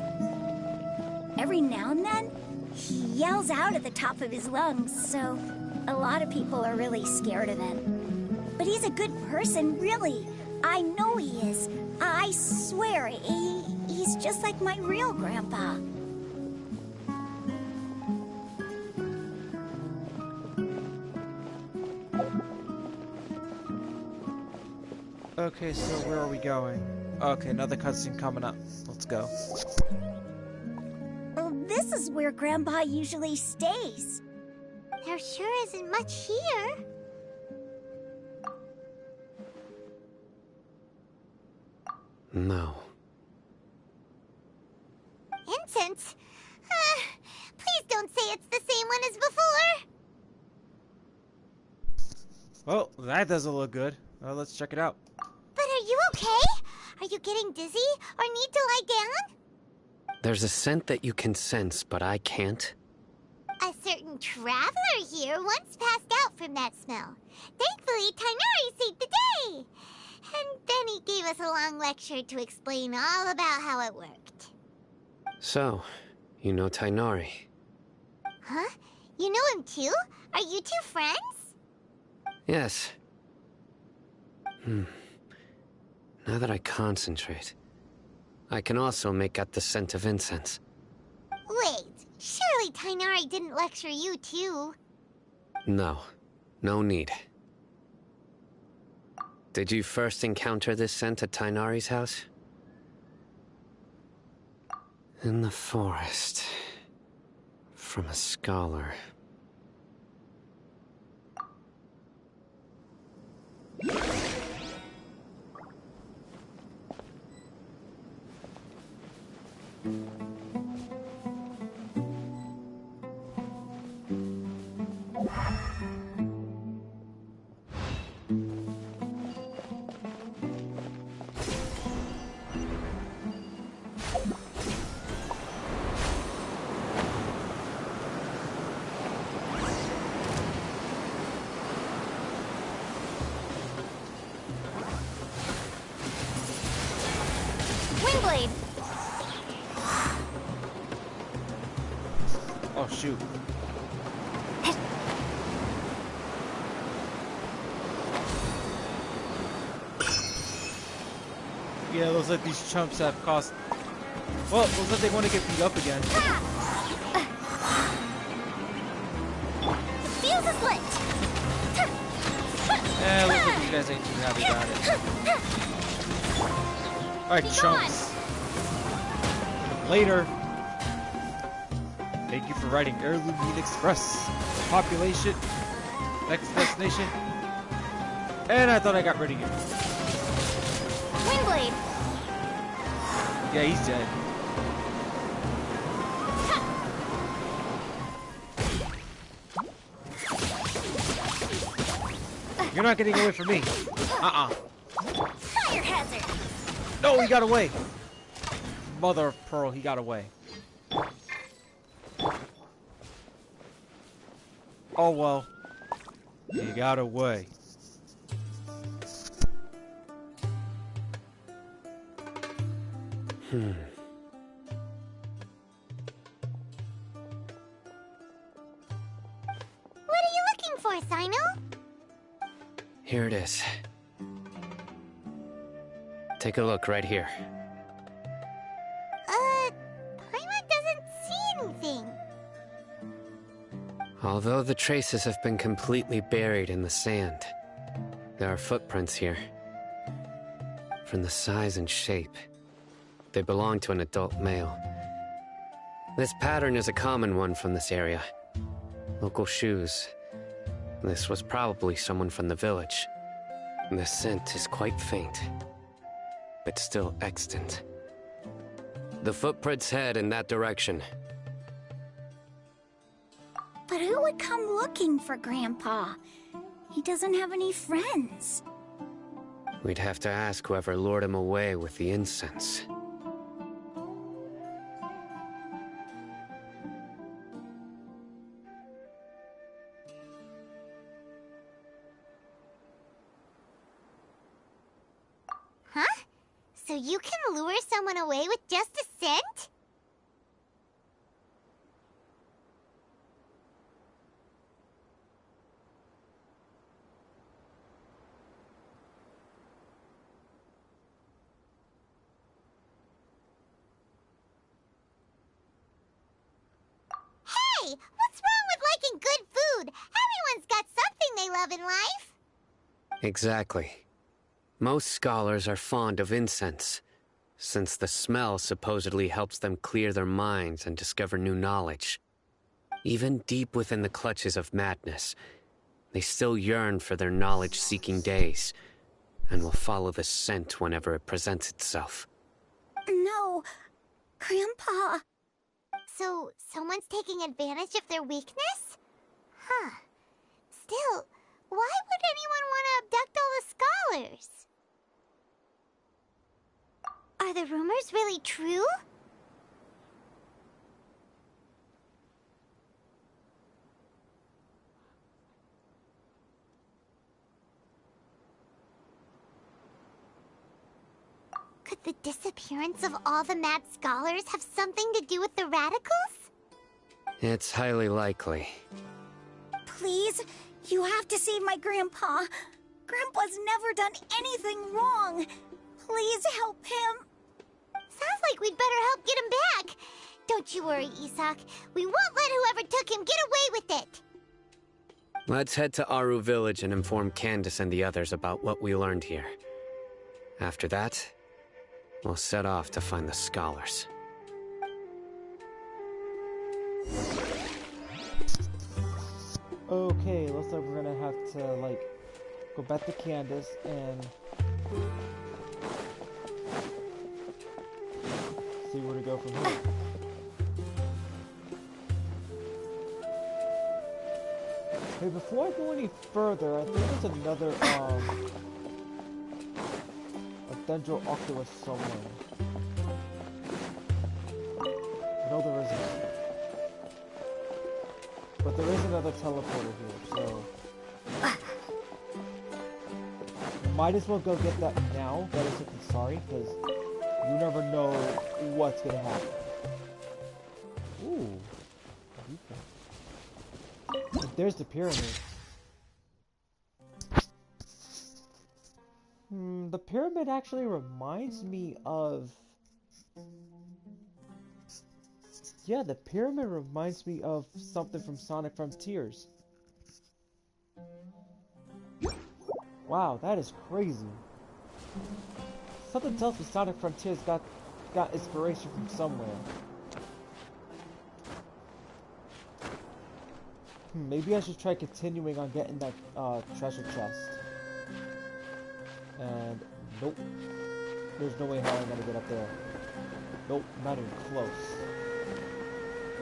Every now and then, he yells out at the top of his lungs, so a lot of people are really scared of him. But he's a good person, really. I know he is. I swear, he's just like my real grandpa. Okay, so where are we going? Okay, another cutscene coming up. Let's go. Well, this is where Grandpa usually stays. There sure isn't much here. No. Incense? Please don't say it's the same one as before. Well, that doesn't look good. Let's check it out. But are you okay? Are you getting dizzy or need to lie down? There's a scent that you can sense, but I can't. A certain traveler here once passed out from that smell. Thankfully, Tainari saved the day. And then he gave us a long lecture to explain all about how it worked. So, you know Tainari? Huh? You know him too? Are you two friends? Yes. Now that I concentrate, I can also make out the scent of incense. Wait, surely Tainari didn't lecture you too? No, no need. Did you first encounter this scent at Tainari's house? In the forest. From a scholar. Windblade! Oh, shoot. Yeah, it looks like these chumps have cost... Well, it looks like they want to get beat up again. The fuse is lit! Eh, looks like these guys ain't too happy about it. Alright, chumps. Later. Thank you for riding Heirloom Meat Express. Population. Next destination. And I thought I got rid of you. Windblade! Yeah, he's dead. You're not getting away from me. Fire hazard! No, he got away. Mother of pearl, he got away. Oh well. He got away. What are you looking for, Sino? Here it is. Take a look right here. Paimon doesn't see anything. Although the traces have been completely buried in the sand, there are footprints here. From the size and shape, they belong to an adult male. This pattern is a common one from this area. Local shoes. This was probably someone from the village. The scent is quite faint, but still extant. The footprints head in that direction. But who would come looking for Grandpa? He doesn't have any friends. We'd have to ask whoever lured him away with the incense. Huh? So you can lure someone away with just a scent? Hey, what's wrong with liking good food? Everyone's got something they love in life. Exactly. Most scholars are fond of incense, since the smell supposedly helps them clear their minds and discover new knowledge. Even deep within the clutches of madness, they still yearn for their knowledge-seeking days, and will follow the scent whenever it presents itself. No, Grandpa. So, someone's taking advantage of their weakness? Huh. Still, why would anyone want to abduct all the scholars? Are the rumors really true? Could the disappearance of all the mad scholars have something to do with the radicals? It's highly likely. Please, you have to save my Grandpa. Grandpa's never done anything wrong. Please help him. Sounds like we'd better help get him back. Don't you worry, Isak. We won't let whoever took him get away with it. Let's head to Aru Village and inform Candace and the others about what we learned here. After that, we'll set off to find the scholars. Okay, looks like we're gonna have to, like, go back to Candace and see where to go from here. Hey, before I go any further, I think there's another, a Dendro-Octopus somewhere. No, there isn't. But there is another teleporter here, so... Might as well go get that now, better safe than sorry, because you never know what's gonna happen. Ooh. But there's the pyramid. The pyramid actually reminds me of... Yeah, the pyramid reminds me of something from Sonic Frontiers. Wow, that is crazy. Something tells me Sonic Frontiers got inspiration from somewhere. Maybe I should try continuing on getting that treasure chest. And nope. There's no way how I'm gonna get up there. Nope, not even close.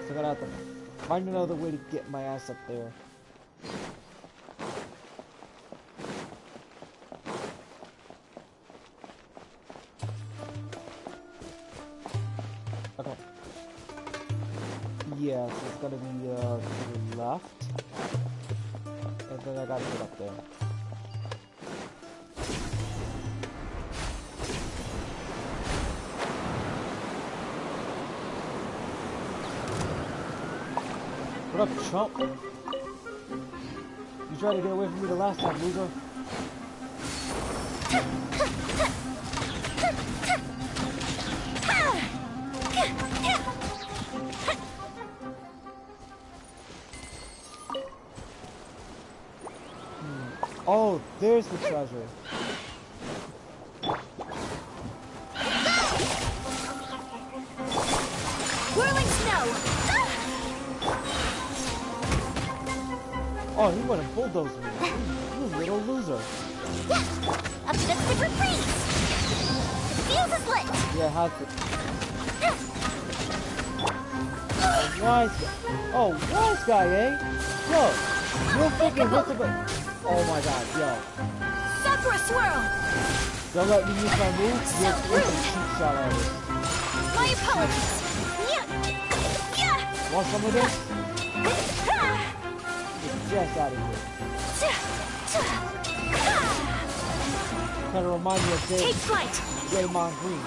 So I'm gonna have to find another way to get my ass up there. gonna be to the left. And then I gotta get up there. What up, chump? You tried to get away from me the last time, loser. Oh, there's the treasure. Whirling snow! Oh, he went and bulldozed me. You little loser. Yeah! Up to the super freeze! The fuse is lit! Yeah, how's it? Wise guy. Oh, wise guy, eh? Yo, you're freaking hit the button. Oh my god, yo. Sakura swirl! Don't let me use my move. So You're rude. freaking cheap shot at it. My apologies! Yeah! Yeah! Want some of this? Get just out of here. Kind of remind me of Take flight! Draymond Green.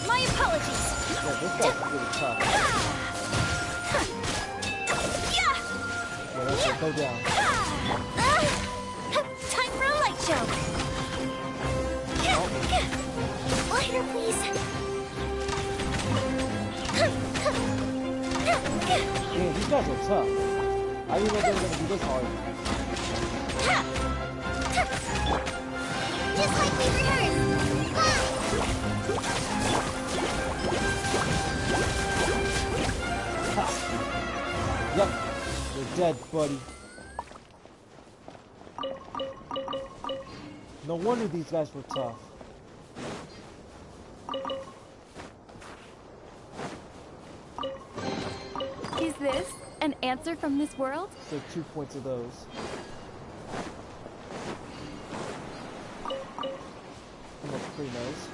My apologies! Yeah, this guy's really tough. Yeah, that's it. Go down. Time for a light show! Lighter, please! Man, these guys are tough. I didn't know they were gonna be this hard. Just like we rehearsed! Yep, you're dead, buddy. No wonder these guys were tough. Is this an answer from this world? So 2 points of those. That's pretty nice.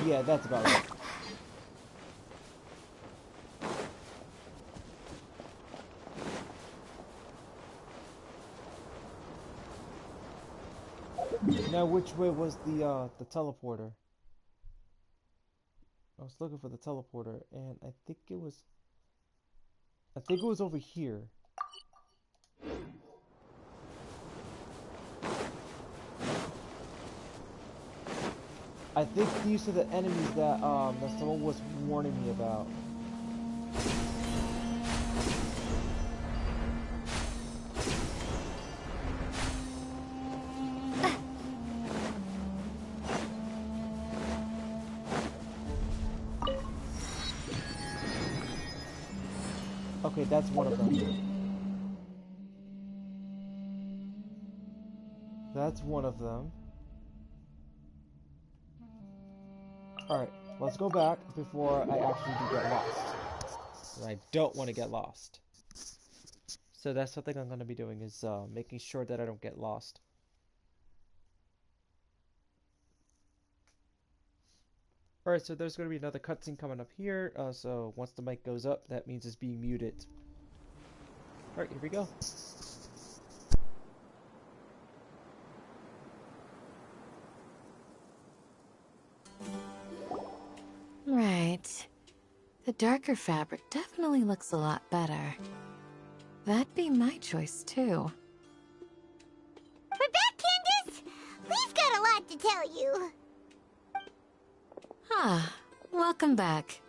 Yeah, that's about right. Now, which way was the teleporter? I was looking for the teleporter, and I think it was over here. I think these are the enemies that that someone was warning me about. Okay, that's one of them. That's one of them. Alright, let's go back before I actually do get lost. And I don't want to get lost. So that's something I'm going to be doing, is making sure that I don't get lost. Alright, so there's going to be another cutscene coming up here. So once the mic goes up, that means it's being muted. Alright, here we go. Right. The darker fabric definitely looks a lot better. That'd be my choice, too. We're back, Candace! We've got a lot to tell you. Ah, welcome back.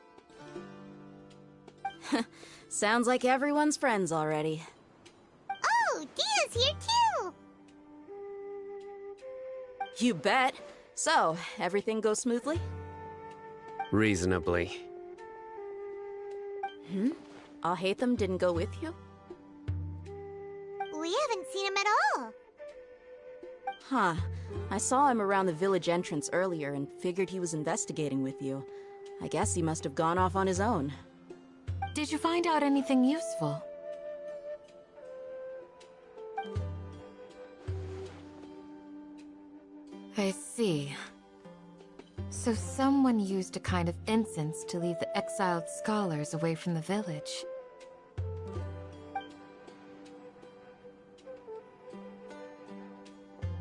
Sounds like everyone's friends already. Oh, Dia's here too! You bet. So, everything goes smoothly? Reasonably. Alhaitham didn't go with you? We haven't seen him at all. Huh. I saw him around the village entrance earlier and figured he was investigating with you. I guess he must have gone off on his own. Did you find out anything useful? I see. So someone used a kind of incense to lead the exiled scholars away from the village.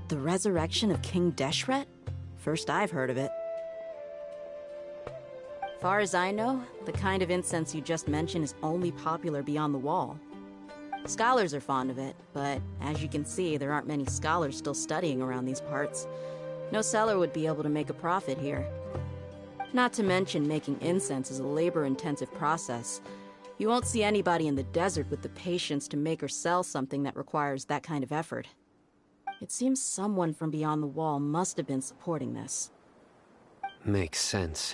The resurrection of King Deshret? First I've heard of it. Far as I know, the kind of incense you just mentioned is only popular beyond the wall. Scholars are fond of it, but as you can see, there aren't many scholars still studying around these parts. No seller would be able to make a profit here. Not to mention, making incense is a labor-intensive process. You won't see anybody in the desert with the patience to make or sell something that requires that kind of effort. It seems someone from beyond the wall must have been supporting this. Makes sense.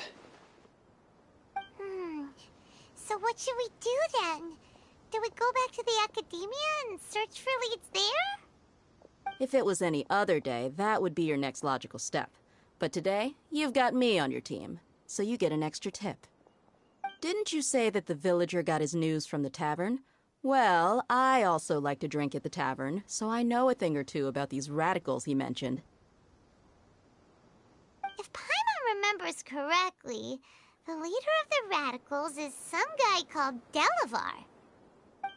So what should we do then? Do we go back to the academia and search for leads there? If it was any other day, that would be your next logical step. But today, you've got me on your team, so you get an extra tip. Didn't you say that the villager got his news from the tavern? Well, I also like to drink at the tavern, so I know a thing or two about these radicals he mentioned. If Paimon remembers correctly, the leader of the radicals is some guy called Delavar.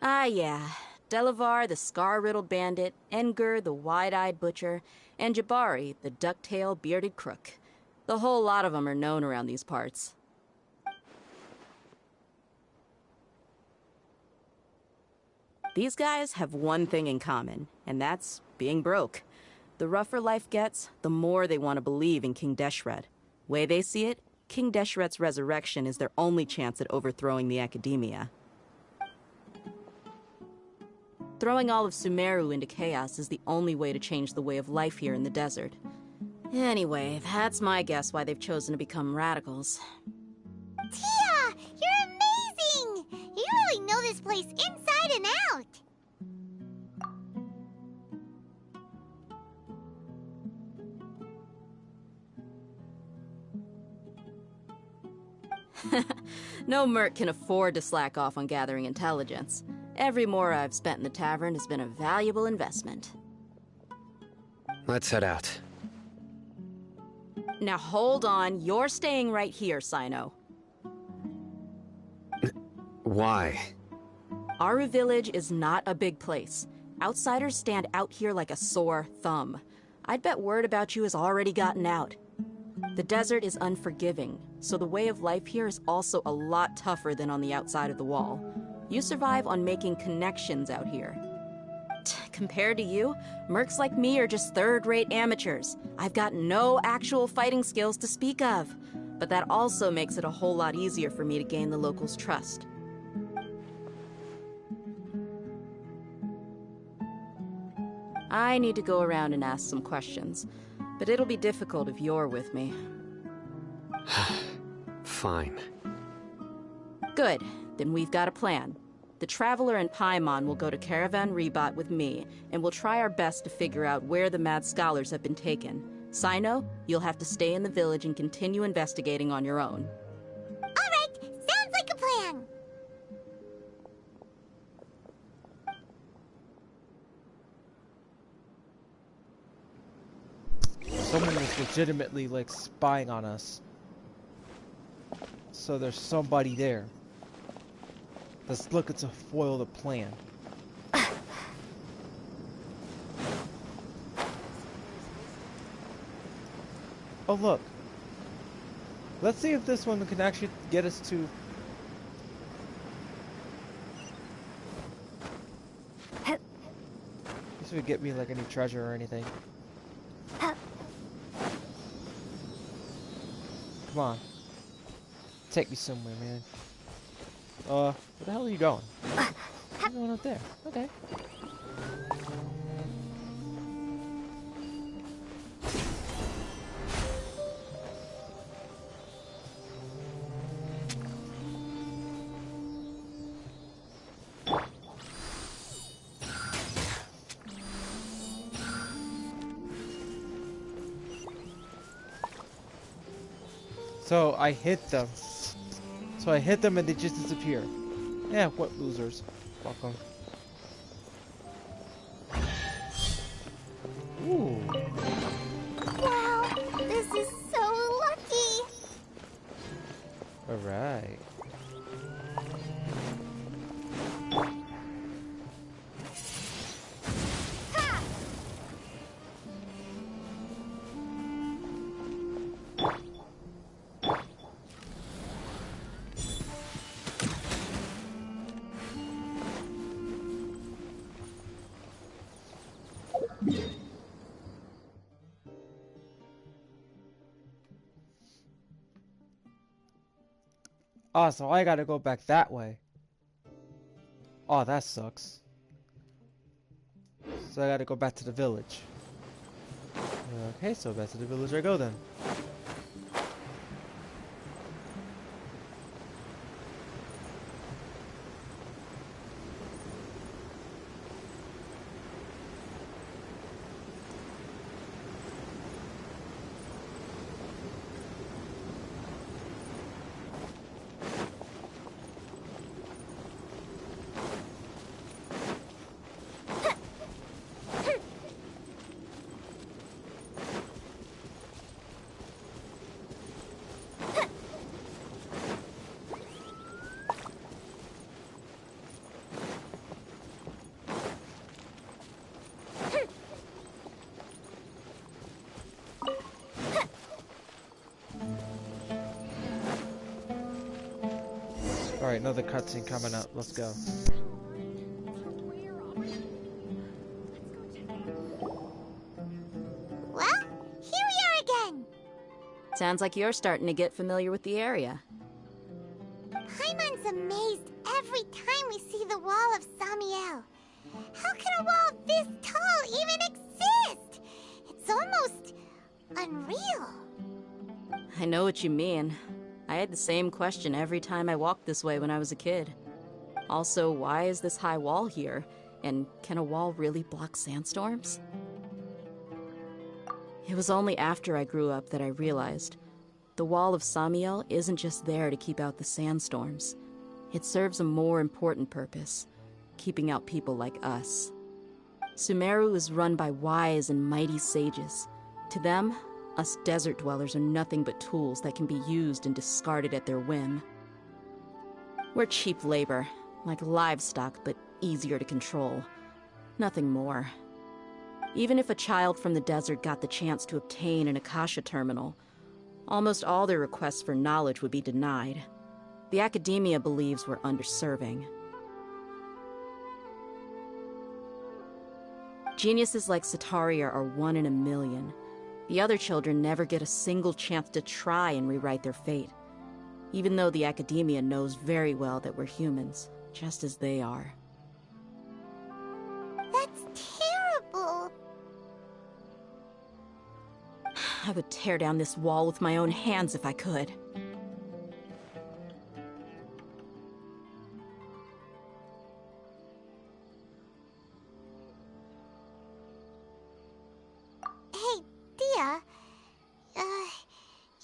Ah, yeah. Delavar, the scar-riddled bandit, Engur, the wide-eyed butcher, and Jabari, the duck-tailed bearded crook. The whole lot of them are known around these parts. These guys have one thing in common, and that's being broke. The rougher life gets, the more they want to believe in King Deshret. Way they see it, King Deshret's resurrection is their only chance at overthrowing the academia. Throwing all of Sumeru into chaos is the only way to change the way of life here in the desert. Anyway, that's my guess why they've chosen to become radicals. Tia! You're amazing! You really know this place inside and out! No merc can afford to slack off on gathering intelligence. Every more I've spent in the tavern has been a valuable investment. Let's head out. Now hold on, you're staying right here, Sino. Why? Aru Village is not a big place. Outsiders stand out here like a sore thumb. I'd bet word about you has already gotten out. The desert is unforgiving, so the way of life here is also a lot tougher than on the outside of the wall. You survive on making connections out here. Compared to you, mercs like me are just third-rate amateurs. I've got no actual fighting skills to speak of. But that also makes it a whole lot easier for me to gain the locals' trust. I need to go around and ask some questions, but it'll be difficult if you're with me. Fine. Good. Then we've got a plan. The Traveler and Paimon will go to Caravan Rebot with me, and we'll try our best to figure out where the mad scholars have been taken. Sino, you'll have to stay in the village and continue investigating on your own. Alright, sounds like a plan! Someone was legitimately, like, spying on us. So there's somebody there. Let's look to foil the plan. Oh, look. Let's see if this one can actually get us to... This would get me, like, any treasure or anything. Come on. Take me somewhere, man. Where the hell are you going? You're going up there. Okay. So I hit them. So I hit them and they just disappear. Yeah, what losers. Welcome. Ooh. Well, Alright. Oh, so I gotta go back that way. Oh, that sucks. So I gotta go back to the village. Okay, so back to the village I go then. Alright, another cutscene coming up. Let's go. Well, here we are again. Sounds like you're starting to get familiar with the area. Paimon's amazed every time we see the wall of Samiel. How can a wall this tall even exist? It's almost unreal. I know what you mean. I had the same question every time I walked this way when I was a kid. Also, why is this high wall here? And can a wall really block sandstorms? It was only after I grew up that I realized the wall of Samiel isn't just there to keep out the sandstorms. It serves a more important purpose, keeping out people like us. Sumeru is run by wise and mighty sages. To them, us desert dwellers are nothing but tools that can be used and discarded at their whim. We're cheap labor, like livestock, but easier to control. Nothing more. Even if a child from the desert got the chance to obtain an Akasha terminal, almost all their requests for knowledge would be denied. The academia believes we're underserving. Geniuses like Sataria are one in a million. The other children never get a single chance to try and rewrite their fate, even though the academia knows very well that we're humans, just as they are. That's terrible. I would tear down this wall with my own hands if I could. Hey, Dia.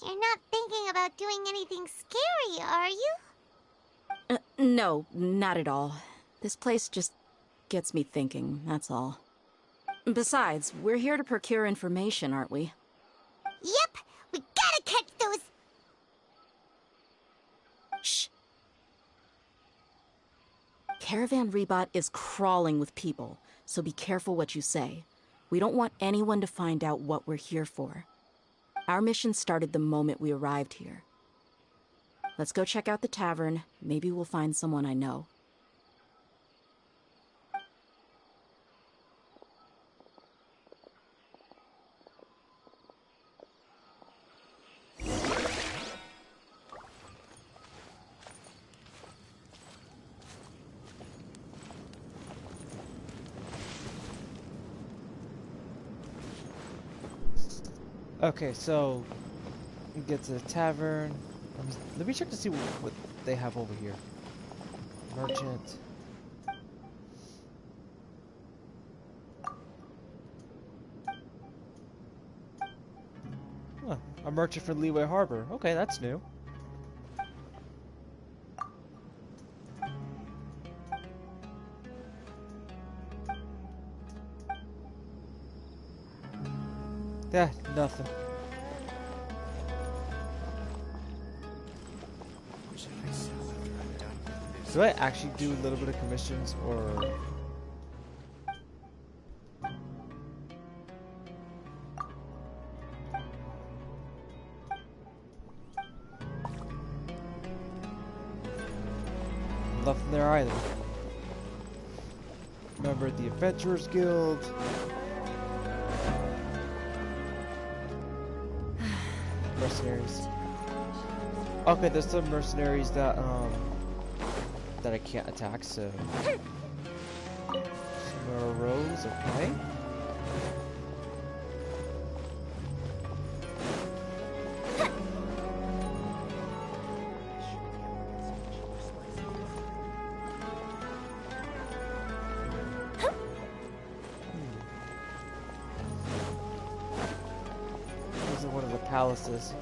You're not thinking about doing anything scary, are you? No, not at all. This place just gets me thinking, that's all. Besides, we're here to procure information, aren't we? Yep, we gotta catch those... Shh. Caravan Rebot is crawling with people, so be careful what you say. We don't want anyone to find out what we're here for. Our mission started the moment we arrived here. Let's go check out the tavern. Maybe we'll find someone I know. Okay, so we get to the tavern. Let me check to see what they have over here. Merchant. Huh, a merchant for Leeway Harbor. Okay, that's new. Yeah, nothing. Do I actually do a little bit of commissions or? Nothing there either. Remember the Adventurers Guild. Mercenaries. Okay, there's some mercenaries that I can't attack, so some more rows, okay. This is one of the palaces.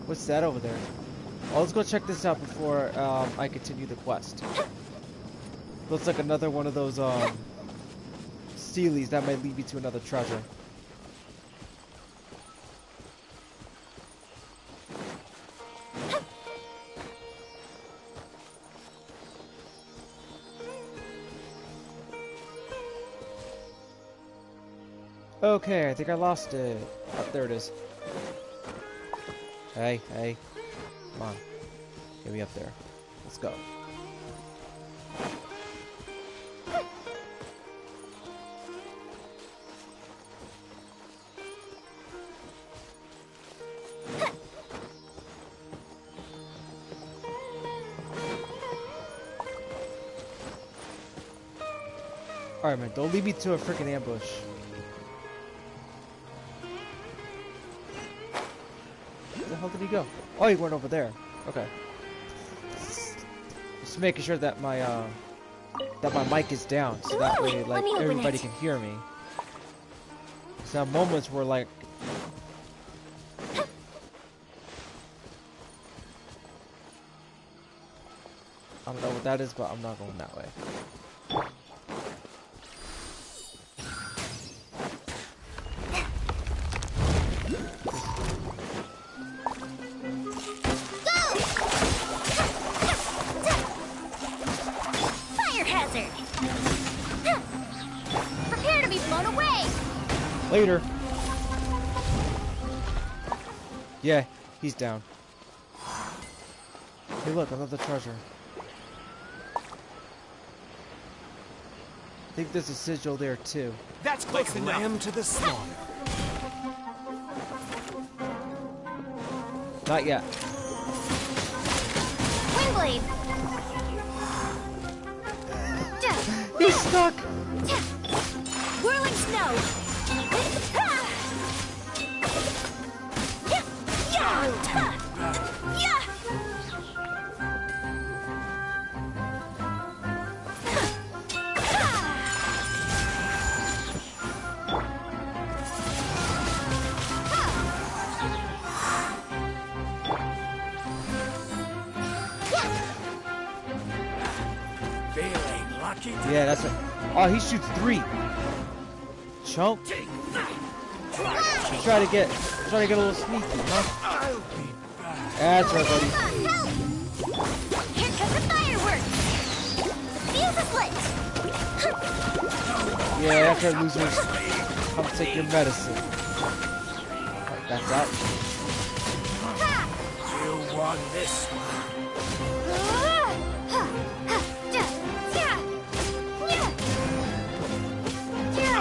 What's that over there? Oh, let's go check this out before I continue the quest. Looks like another one of those steelies that might lead me to another treasure. Okay, I think I lost it. Oh, there it is. Hey, hey. Come on. Get me up there. Let's go. Alright, man. Don't lead me to a freaking ambush. Where the hell did he go? Oh, he went over there. Okay. Just making sure that my mic is down, so that way, like, everybody can hear me. Some moments where, like, I don't know what that is, but I'm not going that way. Later. Yeah, he's down. Hey, look, another treasure. I think there's a sigil there too. That's close enough. Lamb to the slaughter. Not yet. Windblade. He's stuck. Whirling snow. Yeah, that's it. Oh, he shoots 3. Chump. Try to get a little sneaky, huh? That's right, buddy. Here comes the fireworks. The fuse is lit. Yeah, that's right, losers. Come take your medicine. Alright, that's out. You won this one.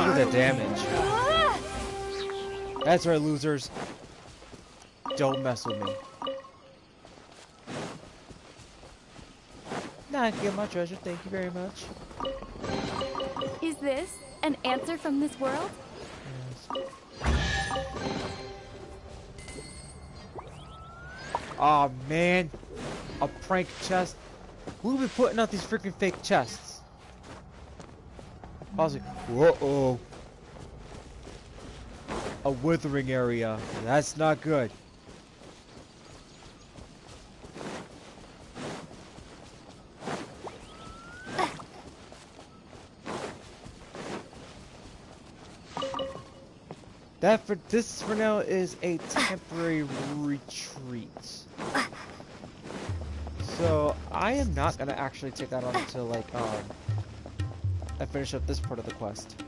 Look at the damage. That's right, losers. Don't mess with me. Nah, get my treasure. Thank you very much. Is this an answer from this world? Aw, man. A prank chest. Who be putting out these freaking fake chests? I was like, whoa-oh. A withering area. That's not good. That for this for now is a temporary retreat. So I am not gonna actually take that on until like I finish up this part of the quest.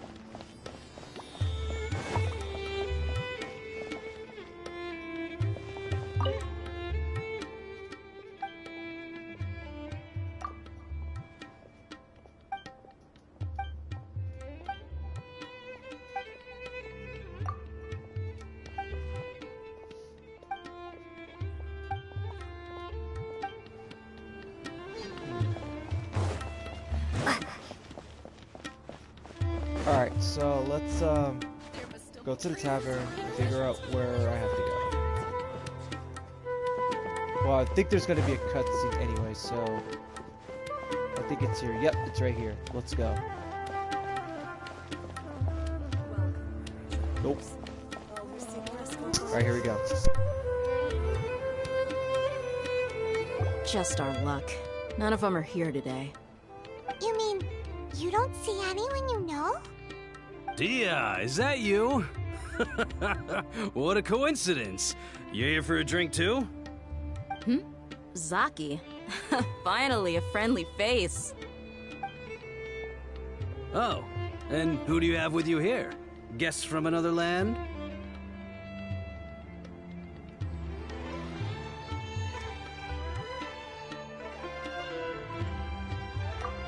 Alright, so let's go to the tavern and figure out where I have to go. Well, I think there's gonna be a cutscene anyway, so I think it's here. Yep, it's right here. Let's go. Nope. Alright, here we go. Just our luck. None of them are here today. You mean you don't see anyone you know? Dia, is that you? What a coincidence. You here for a drink too? Zaki. Finally, a friendly face. Oh, and who do you have with you here? Guests from another land?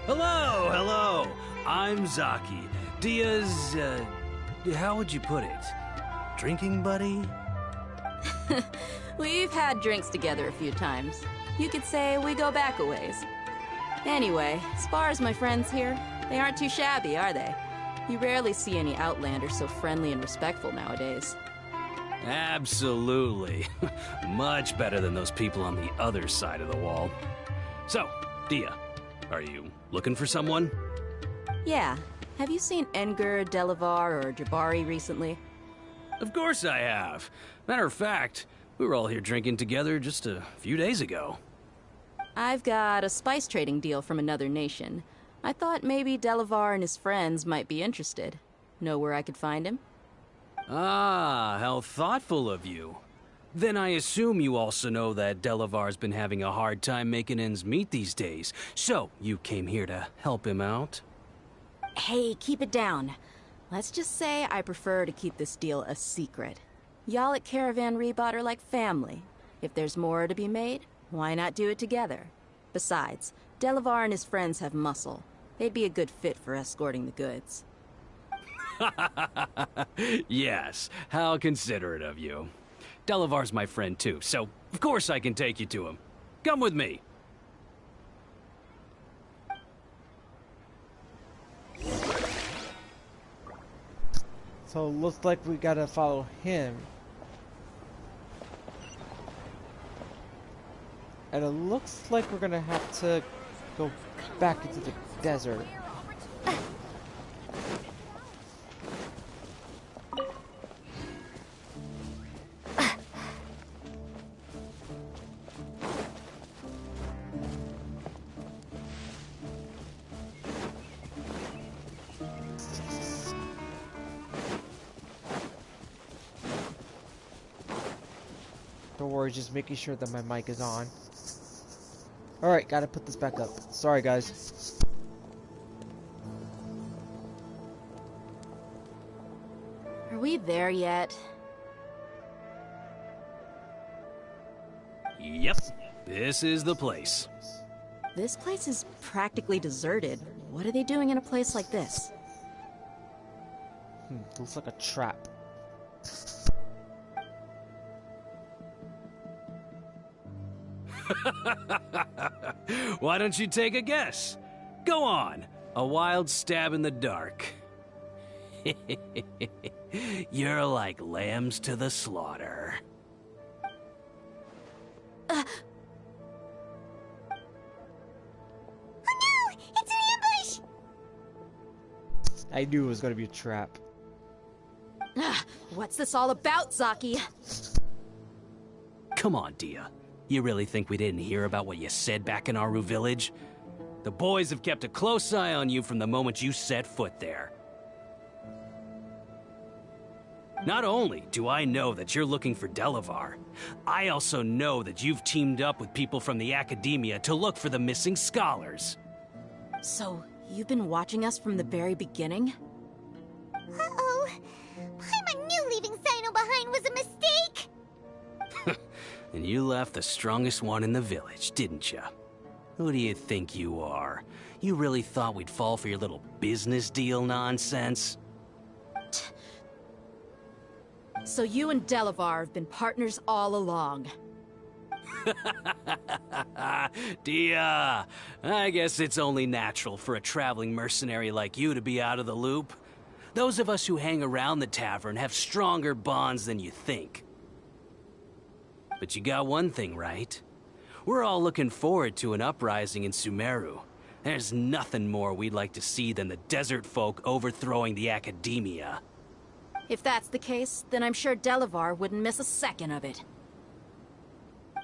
Hello, hello. I'm Zaki. Dia's, how would you put it? Drinking buddy? We've had drinks together a few times. You could say we go back a ways. Anyway, as far as my friends here, they aren't too shabby, are they? You rarely see any Outlanders so friendly and respectful nowadays. Absolutely. Much better than those people on the other side of the wall. So, Dia, are you looking for someone? Yeah. Have you seen Edgar, Delavar, or Jabari recently? Of course I have. Matter of fact, we were all here drinking together just a few days ago. I've got a spice trading deal from another nation. I thought maybe Delavar and his friends might be interested. Know where I could find him? Ah, how thoughtful of you. Then I assume you also know that Delavar's been having a hard time making ends meet these days. So, you came here to help him out? Hey, keep it down. Let's just say I prefer to keep this deal a secret. Y'all at Caravan Rebot are like family. If there's more to be made, why not do it together? Besides, Delavar and his friends have muscle. They'd be a good fit for escorting the goods. Yes, how considerate of you. Delavar's my friend too, so of course I can take you to him. Come with me. So it looks like we gotta follow him. And it looks like we're gonna have to go back into the desert. Don't worry, just making sure that my mic is on. Alright, gotta put this back up. Sorry, guys. Are we there yet? Yep, this is the place. This place is practically deserted. What are they doing in a place like this? Looks like a trap. Why don't you take a guess? Go on, a wild stab in the dark. You're like lambs to the slaughter. Oh no! It's an ambush! I knew it was gonna be a trap. What's this all about, Zaki? Come on, Dia. You really think we didn't hear about what you said back in Aru village? The boys have kept a close eye on you from the moment you set foot there. Not only do I know that you're looking for Delavar, I also know that you've teamed up with people from the Academia to look for the missing scholars. So, you've been watching us from the very beginning? Uh-oh. Paimon knew leaving Sino behind was a mistake! And you left the strongest one in the village, didn't you? Who do you think you are? You really thought we'd fall for your little business deal nonsense? So you and Delavar have been partners all along. Dia, I guess it's only natural for a traveling mercenary like you to be out of the loop. Those of us who hang around the tavern have stronger bonds than you think. But you got one thing right. We're all looking forward to an uprising in Sumeru. There's nothing more we'd like to see than the desert folk overthrowing the Academia. If that's the case, then I'm sure Delavar wouldn't miss a second of it.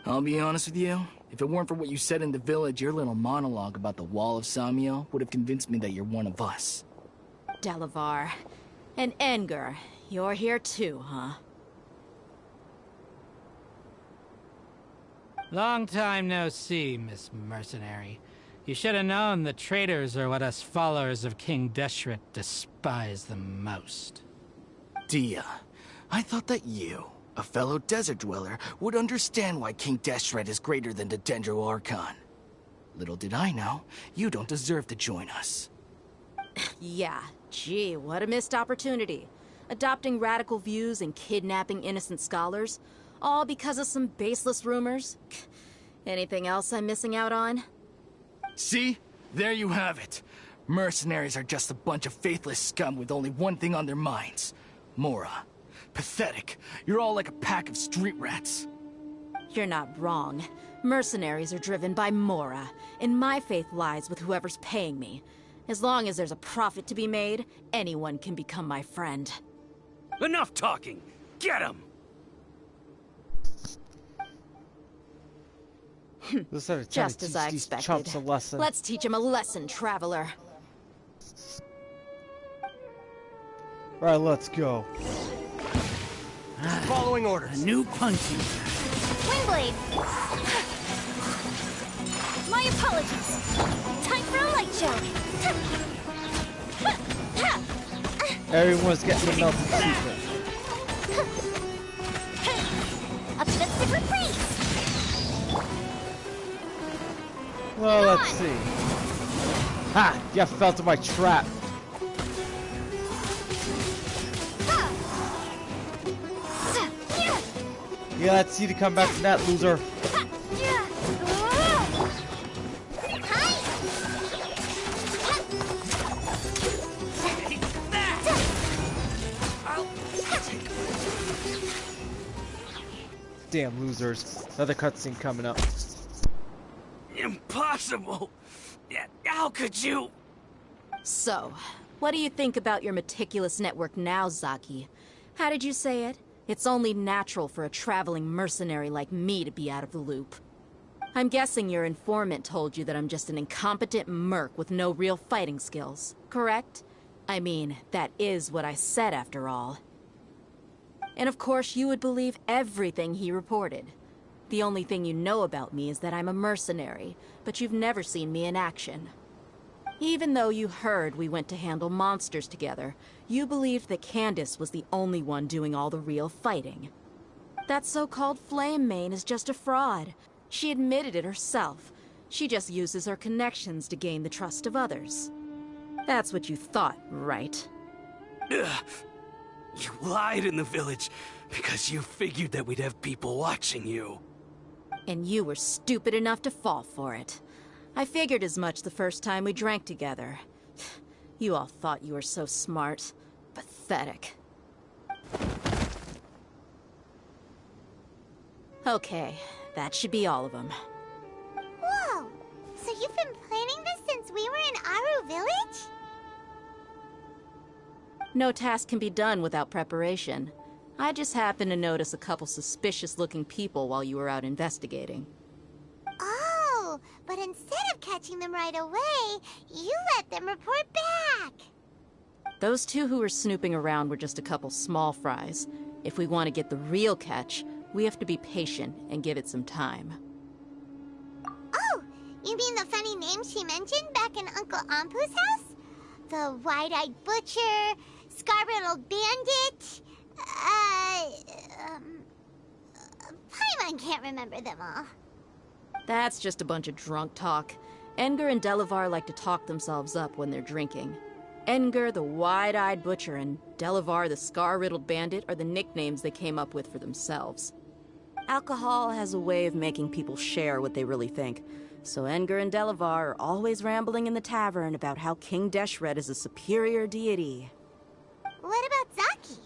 I'll be honest with you. If it weren't for what you said in the village, your little monologue about the Wall of Samiel would have convinced me that you're one of us. Delavar. And Engar, you're here too, huh? Long time no see, Miss Mercenary. You should have known the traitors are what us followers of King Deshret despise the most. Dia, I thought that you, a fellow desert dweller, would understand why King Deshret is greater than the Dendro Archon. Little did I know, you don't deserve to join us. Yeah, gee, what a missed opportunity. Adopting radical views and kidnapping innocent scholars, all because of some baseless rumors. Anything else I'm missing out on? See? There you have it. Mercenaries are just a bunch of faithless scum with only one thing on their minds. Mora. Pathetic. You're all like a pack of street rats. You're not wrong. Mercenaries are driven by Mora, and my faith lies with whoever's paying me. As long as there's a profit to be made, anyone can become my friend. Enough talking! Get him! Just as I expected. A lesson. Let's teach him a lesson, traveler. Alright, let's go. Following orders. A new punching. Windblade! My apologies. Time for a light show. Everyone's getting the melted secret. A festive reprise! Well, let's see. Ha! You fell to my trap. Yeah, let's see to come back from that, loser. Damn losers. Another cutscene coming up. Impossible! Yeah, how could you? So, what do you think about your meticulous network now, Zaki? How did you say it? It's only natural for a traveling mercenary like me to be out of the loop. I'm guessing your informant told you that I'm just an incompetent merc with no real fighting skills, correct? I mean, that is what I said after all. And of course you would believe everything he reported. The only thing you know about me is that I'm a mercenary, but you've never seen me in action. Even though you heard we went to handle monsters together, you believed that Candace was the only one doing all the real fighting. That so-called Flame Mane is just a fraud. She admitted it herself. She just uses her connections to gain the trust of others. That's what you thought, right? Ugh. You lied in the village because you figured that we'd have people watching you. And you were stupid enough to fall for it. I figured as much the first time we drank together. You all thought you were so smart. Pathetic. Okay, that should be all of them. Whoa! So you've been planning this since we were in Aru Village? No task can be done without preparation. I just happened to notice a couple suspicious-looking people while you were out investigating. Oh, but instead of catching them right away, you let them report back. Those two who were snooping around were just a couple small fries. If we want to get the real catch, we have to be patient and give it some time. Oh, you mean the funny name she mentioned back in Uncle Ampu's house? The wide-eyed butcher, scar-riddled bandit, Paimon can't remember them all. That's just a bunch of drunk talk. Edgar and Delavar like to talk themselves up when they're drinking. Edgar, the wide-eyed butcher, and Delavar, the scar-riddled bandit, are the nicknames they came up with for themselves. Alcohol has a way of making people share what they really think, so Edgar and Delavar are always rambling in the tavern about how King Deshret is a superior deity. What about Zaki?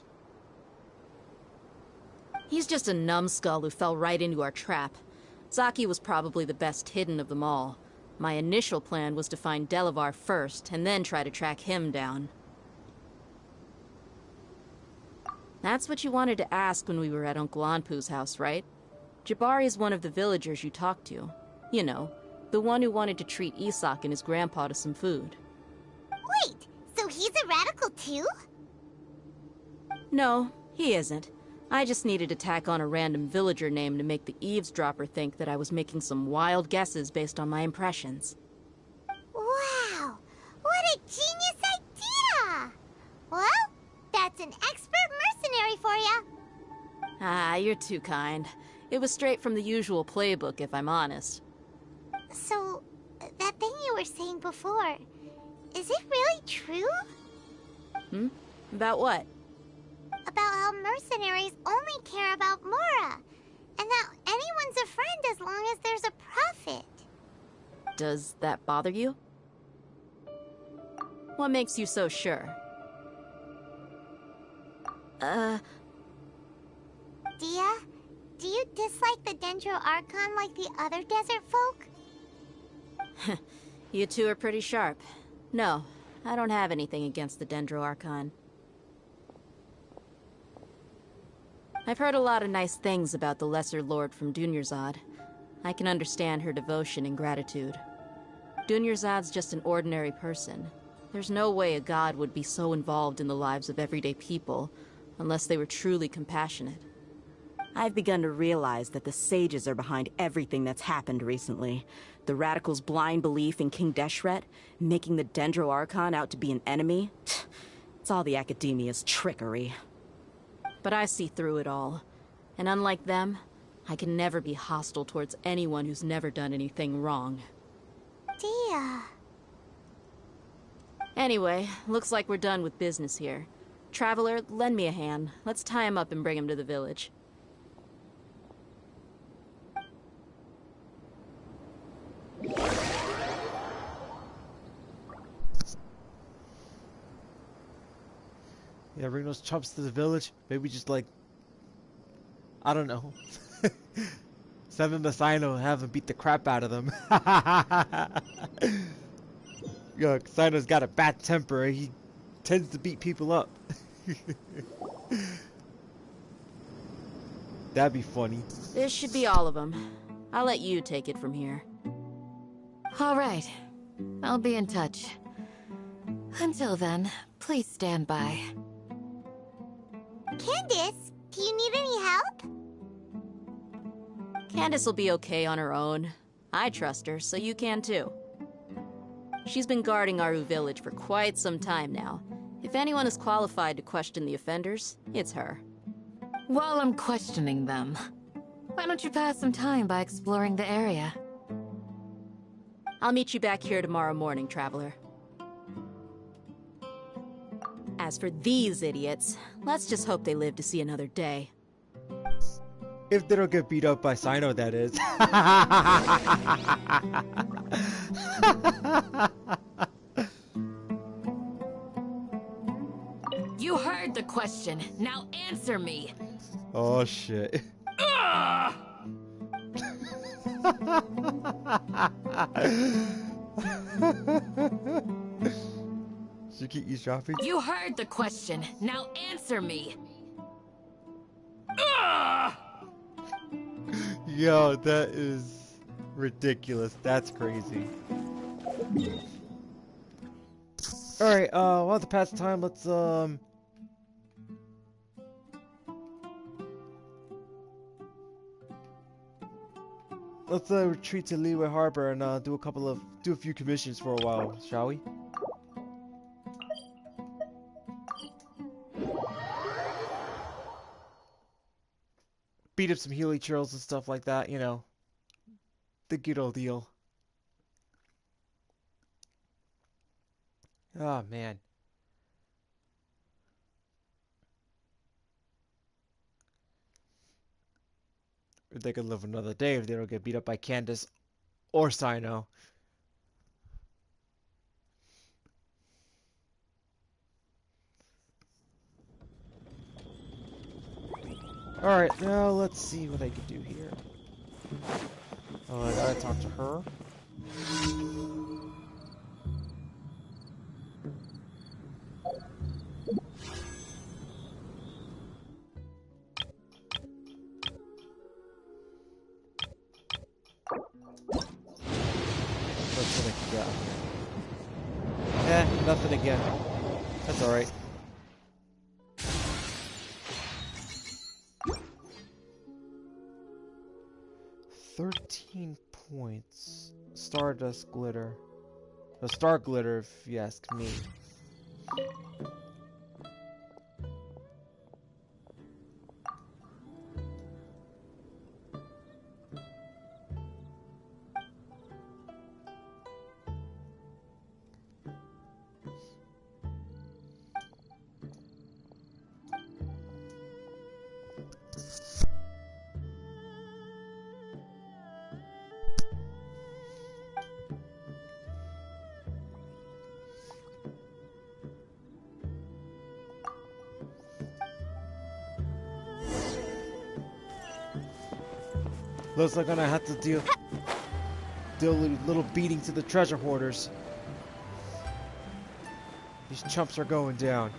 He's just a numbskull who fell right into our trap. Zaki was probably the best hidden of them all. My initial plan was to find Delavar first, and then try to track him down. That's what you wanted to ask when we were at Uncle Anpu's house, right? Jabari is one of the villagers you talked to. You know, the one who wanted to treat Isak and his grandpa to some food. Wait, so he's a radical too? No, he isn't. I just needed to tack on a random villager name to make the eavesdropper think that I was making some wild guesses based on my impressions. Wow, what a genius idea! Well, that's an expert mercenary for you. Ah, you're too kind. It was straight from the usual playbook, if I'm honest. So, that thing you were saying before, is it really true? About what? About how mercenaries only care about Mora, and that anyone's a friend as long as there's a profit. Does that bother you? What makes you so sure? Dia, do you dislike the Dendro Archon like the other desert folk? You two are pretty sharp. No, I don't have anything against the Dendro Archon. I've heard a lot of nice things about the Lesser Lord from Dunyarzad. I can understand her devotion and gratitude. Dunyarzad's just an ordinary person. There's no way a god would be so involved in the lives of everyday people, unless they were truly compassionate. I've begun to realize that the sages are behind everything that's happened recently. The radicals' blind belief in King Deshret, making the Dendro Archon out to be an enemy. It's all the academia's trickery. But I see through it all. And unlike them, I can never be hostile towards anyone who's never done anything wrong. Dia. Anyway, looks like we're done with business here. Traveler, lend me a hand. Let's tie him up and bring him to the village. Yeah, bring those chumps to the village. Maybe just like, I don't know. Send them to Sino and have him beat the crap out of them. Yo, Sino's got a bad temper. He tends to beat people up. That'd be funny. This should be all of them. I'll let you take it from here. All right. I'll be in touch. Until then, please stand by. Candace, do you need any help? Candace will be okay on her own. I trust her, so you can too. She's been guarding Aru village for quite some time now. If anyone is qualified to question the offenders, it's her. While I'm questioning them, why don't you pass some time by exploring the area? I'll meet you back here tomorrow morning, Traveler. As for these idiots, let's just hope they live to see another day. If they don't get beat up by Sino, that is. You heard the question. Now answer me. Oh shit. Should keep eavesdropping? You heard the question. Now answer me. Yo, that is ridiculous. That's crazy. Alright, while to pass the time, let's retreat to Leeway Harbor and do a few commissions for a while, shall we? Beat up some Healy churls and stuff like that, you know. The good old deal. Oh man. If they could live another day if they don't get beat up by Candace or Sino. Alright, now let's see what I can do here. Oh, I gotta talk to her. That's what I can get. Nothing again. That's alright. $13 Stardust glitter. A star glitter, if you ask me. Looks like I'm gonna have to deal a little beating to the treasure hoarders. These chumps are going down.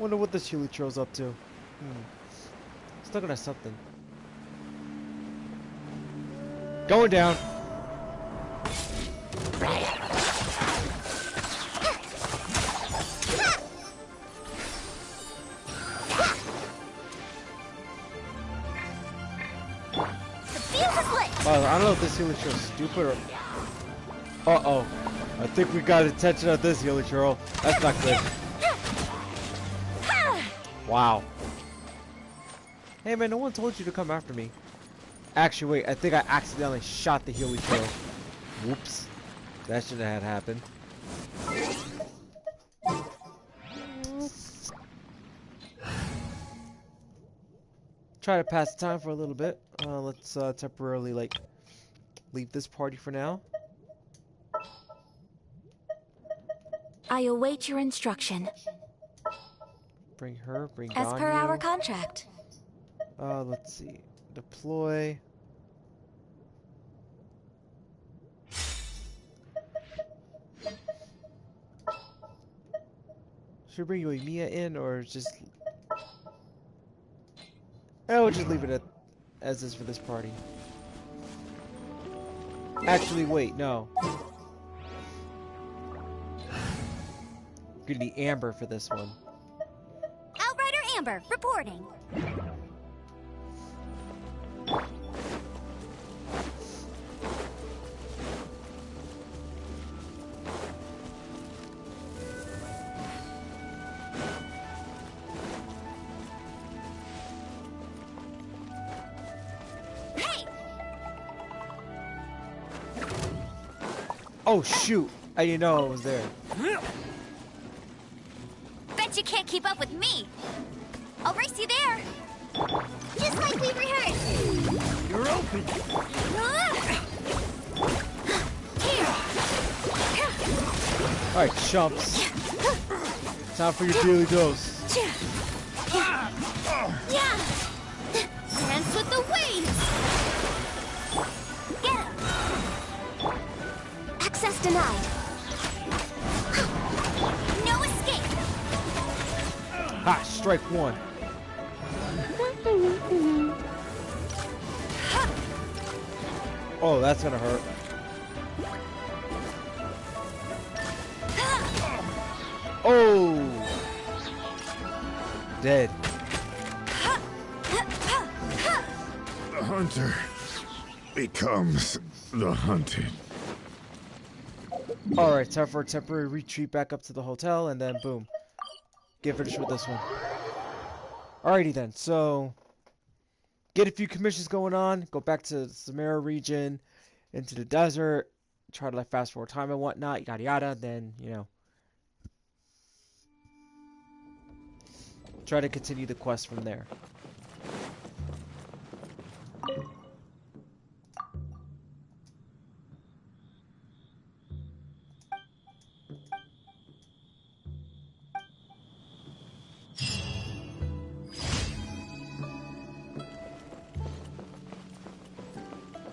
Wonder what this Healy Troll's up to. Still gonna have something. Going down. I don't know if this Healy Troll's stupid or... Uh-oh. I think we got attention of this Healy Troll. That's not good. Wow. Hey man, no one told you to come after me. Actually, wait, I think I accidentally shot the Healy Troll. Whoops. That shouldn't have happened. Try to pass the time for a little bit. Let's temporarily, like, leave this party for now. I await your instruction. Bring her, bring As per Ganyu. our contract. Let's see. Deploy. Should we bring Yoimiya in, or just... we'll just leave it as is for this party. Actually, wait, no. Gonna need Amber for this one. Outrider Amber, reporting. Oh shoot! I didn't know it was there. Bet you can't keep up with me. I'll race you there. Just like we rehearsed. You're open. Alright, chumps. Time for your daily dose. Yeah. Dance with the waves. Get him. Access denied. No escape. Ha! Strike one. Oh, that's gonna hurt. Oh! Dead. The hunter becomes the hunted. Alright, time for a temporary retreat back up to the hotel, and then boom. Get finished with this one. Alrighty then, so get a few commissions going on, go back to the Samara region, into the desert, try to like fast forward time and whatnot, yada yada, then, you know, try to continue the quest from there.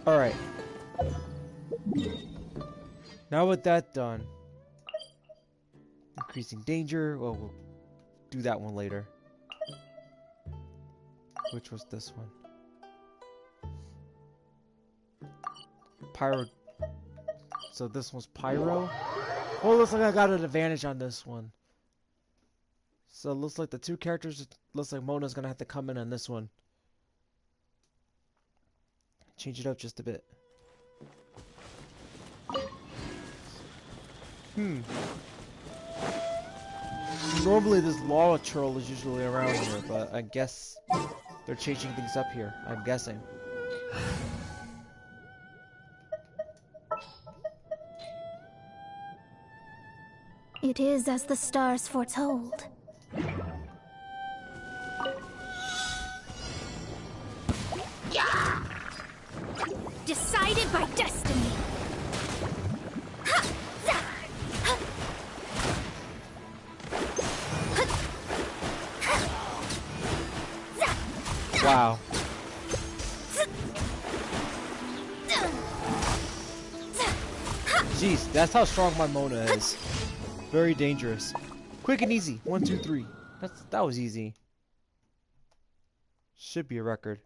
Alright. Now with that done, increasing danger, well, we'll do that one later. Which was this one? Pyro. So this one's Pyro? Well, looks like I got an advantage on this one. So it looks like the two characters, looks like Mona's gonna have to come in on this one. Change it up just a bit. Normally this lava troll is usually around here, but I guess they're changing things up here. I'm guessing. It is as the stars foretold. Decided by destiny. Wow. Jeez, that's how strong my Mona is. Very dangerous. Quick and easy. 1, 2, 3. That was easy. Should be a record.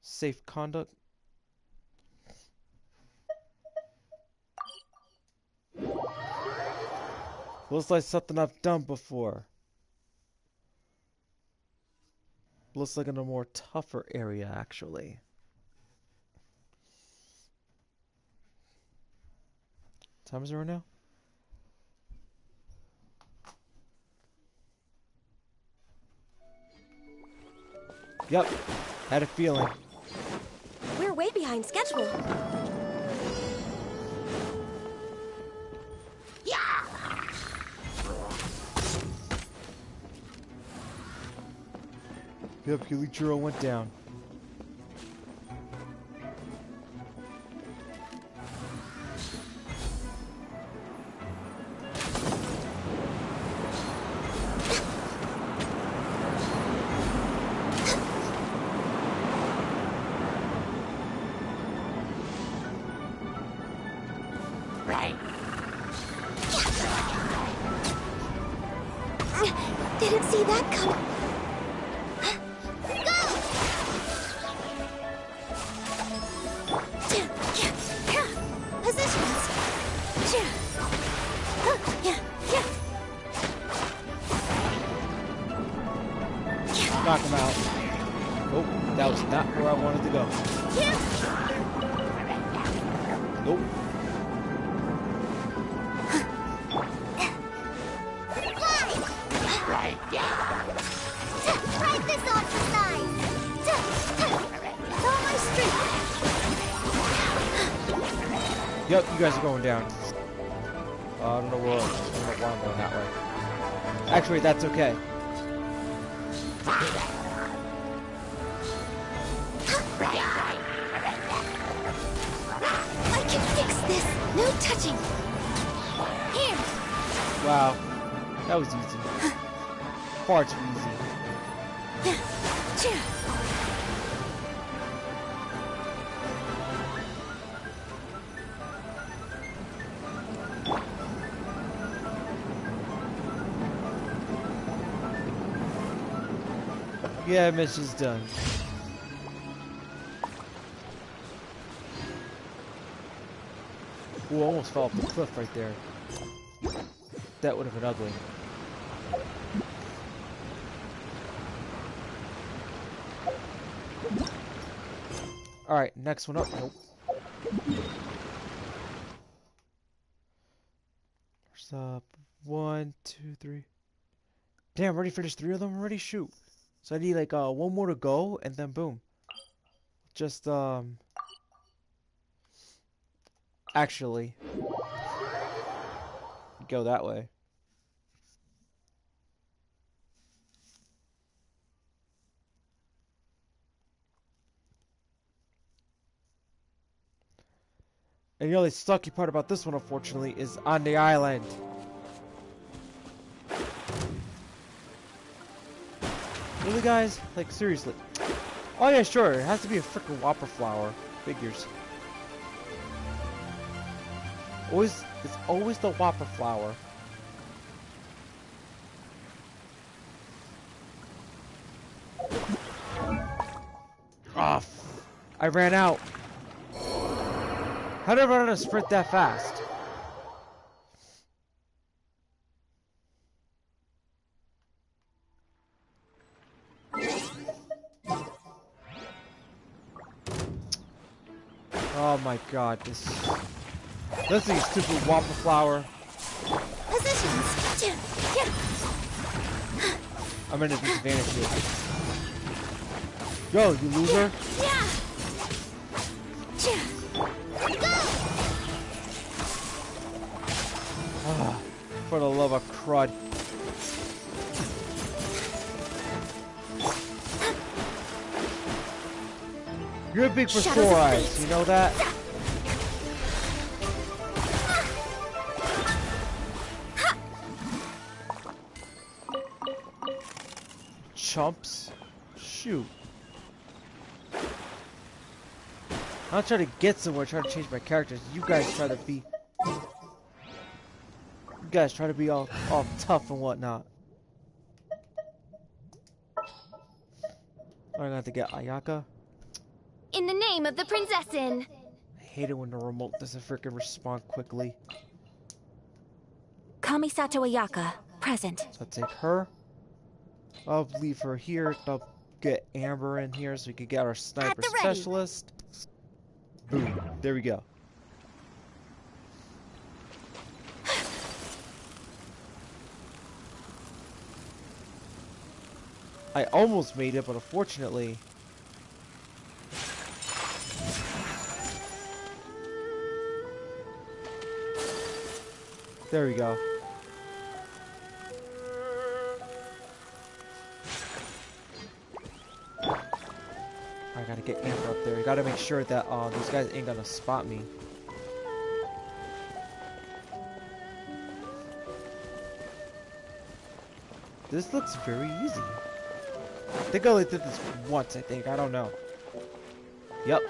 Safe conduct. Looks like something I've done before. Looks like in a more tougher area, actually. What time is it right now? Yep, had a feeling. We're way behind schedule. Yep, Yulichiro went down. Didn't see that coming. Knock him out. Oh, that was not where I wanted to go. Nope. Try this on for size. It's all my strength. Yep, you guys are going down. I don't know where I'm going that way. Actually, that's okay. I can fix this. No touching. Here. Wow, that was easy. Far too easy. Yeah, mission's done. Ooh, almost fell off the cliff right there. That would have been ugly. Alright, next one up. Nope. First up. 1, 2, 3. Damn, already finished 3 of them already? Shoot. So I need like one more to go and then boom. Just actually go that way. And the only sucky part about this one, unfortunately, is on the island. Really, guys? Like, seriously. Oh, yeah, sure. It has to be a freaking whopper flower. Figures. It's always the whopper flower. Oh, I ran out. How did I run out of sprint that fast? Oh my god, this thing is stupid whopper flower. Positions. I'm at a disadvantage here. Go, you loser. Yeah. Ah, for the love of crud. You're big for sore eyes, you know that? Chumps. Shoot. I'm trying to get somewhere, trying to change my characters. You guys try to be... You guys try to be all tough and whatnot. I'm gonna have to get Ayaka. In the name of the Princessin. I hate it when the remote doesn't freaking respond quickly. Kamisato Ayaka, present. So I'll take her. I'll leave her here. I'll get Amber in here so we can get our sniper specialist. Boom. There we go. I almost made it, but unfortunately... There we go. I gotta get Amber up there. You gotta make sure that these guys ain't gonna spot me. This looks very easy. I think I only did this once, I think. I don't know. Yep.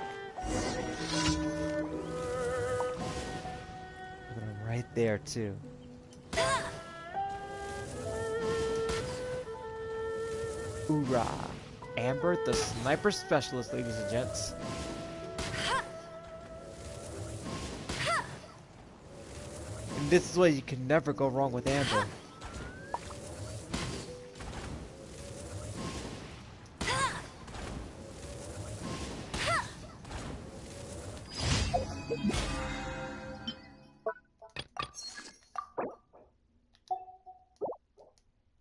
Right there, too. Hoorah. Amber, the sniper specialist, ladies and gents. And this is why you can never go wrong with Amber.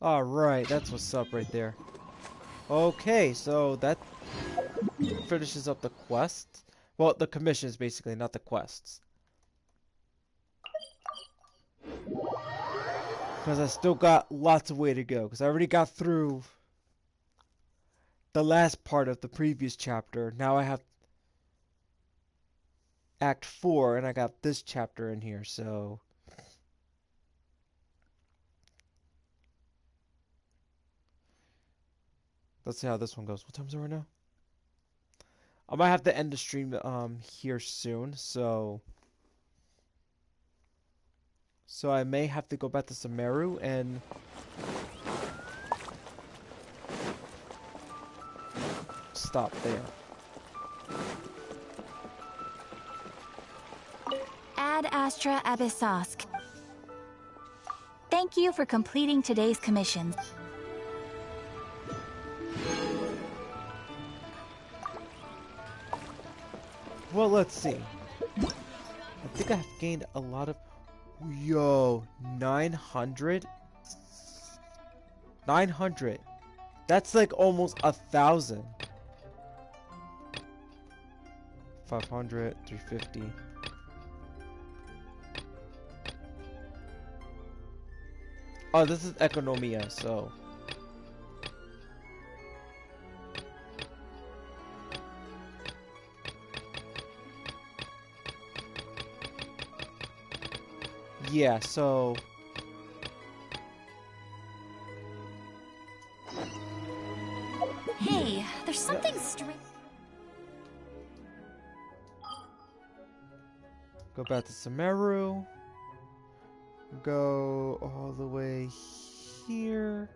Alright, that's what's up right there. Okay, so that finishes up the quest. Well, the commissions basically, not the quests. Because I still got lots of way to go. Because I already got through the last part of the previous chapter. Now I have Act 4, and I got this chapter in here, so... Let's see how this one goes. What time is it right now? I might have to end the stream here soon, so I may have to go back to Sumeru and stop there. Ad Astra Abyssosk. Thank you for completing today's commissions. Well, let's see. I think I've gained a lot of... Yo, 900? 900. That's like almost 1,000. 500, 350. Oh, this is Economia, so... Yeah, so... Hey, there's something strange. Go back to Sumeru. Go all the way here.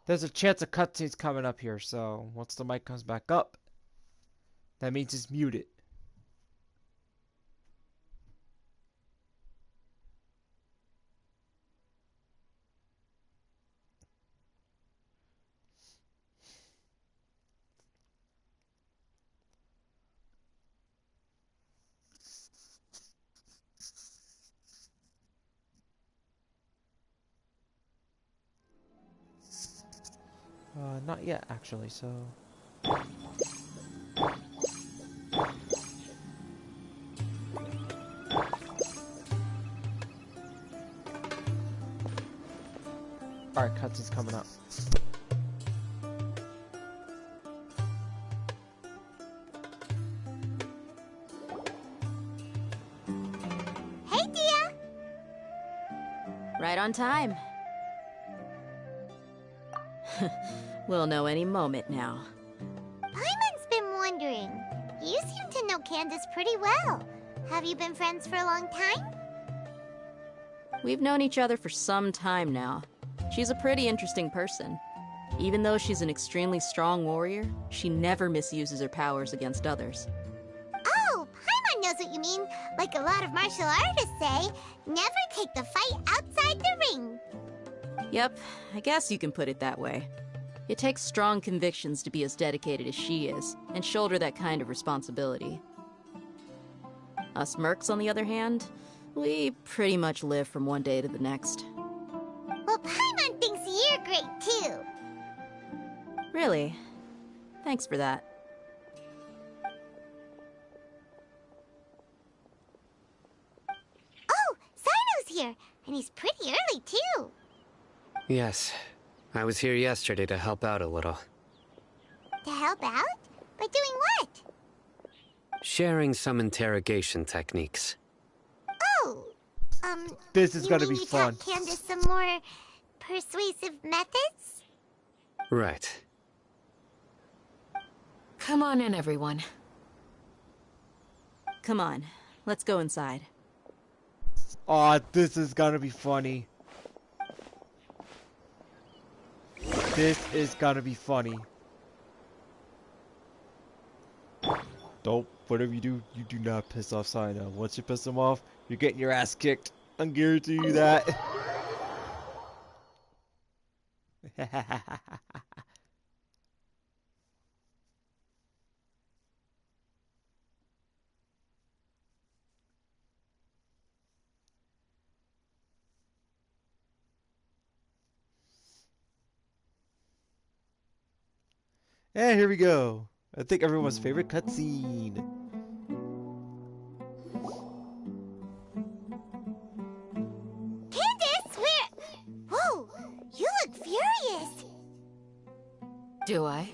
There's a chance a cutscene's coming up here, so once the mic comes back up, that means it's muted. Not yet, actually, so... Alright, cutscene's coming up. Hey, Dia! Right on time. We'll know any moment now. Paimon's been wondering. You seem to know Candace pretty well. Have you been friends for a long time? We've known each other for some time now. She's a pretty interesting person. Even though she's an extremely strong warrior, she never misuses her powers against others. Oh, Paimon knows what you mean. Like a lot of martial artists say, never take the fight outside the ring. Yep, I guess you can put it that way. It takes strong convictions to be as dedicated as she is, and shoulder that kind of responsibility. Us mercs, on the other hand, we pretty much live from one day to the next. Well, Paimon thinks you're great, too. Really? Thanks for that. Oh, Sino's here, and he's pretty early, too. Yes. I was here yesterday to help out a little. To help out? By doing what? Sharing some interrogation techniques. Oh, this is gonna be you fun. taught Candace some more persuasive methods? Right. Come on in, everyone. Come on, let's go inside. Aw, this is gonna be funny. This is gonna be funny. Don't, whatever you do not piss off Sino. Once you piss him off, you're getting your ass kicked. I guarantee you that. And here we go. I think everyone's favorite cutscene. Candace, where... Whoa, you look furious. Do I?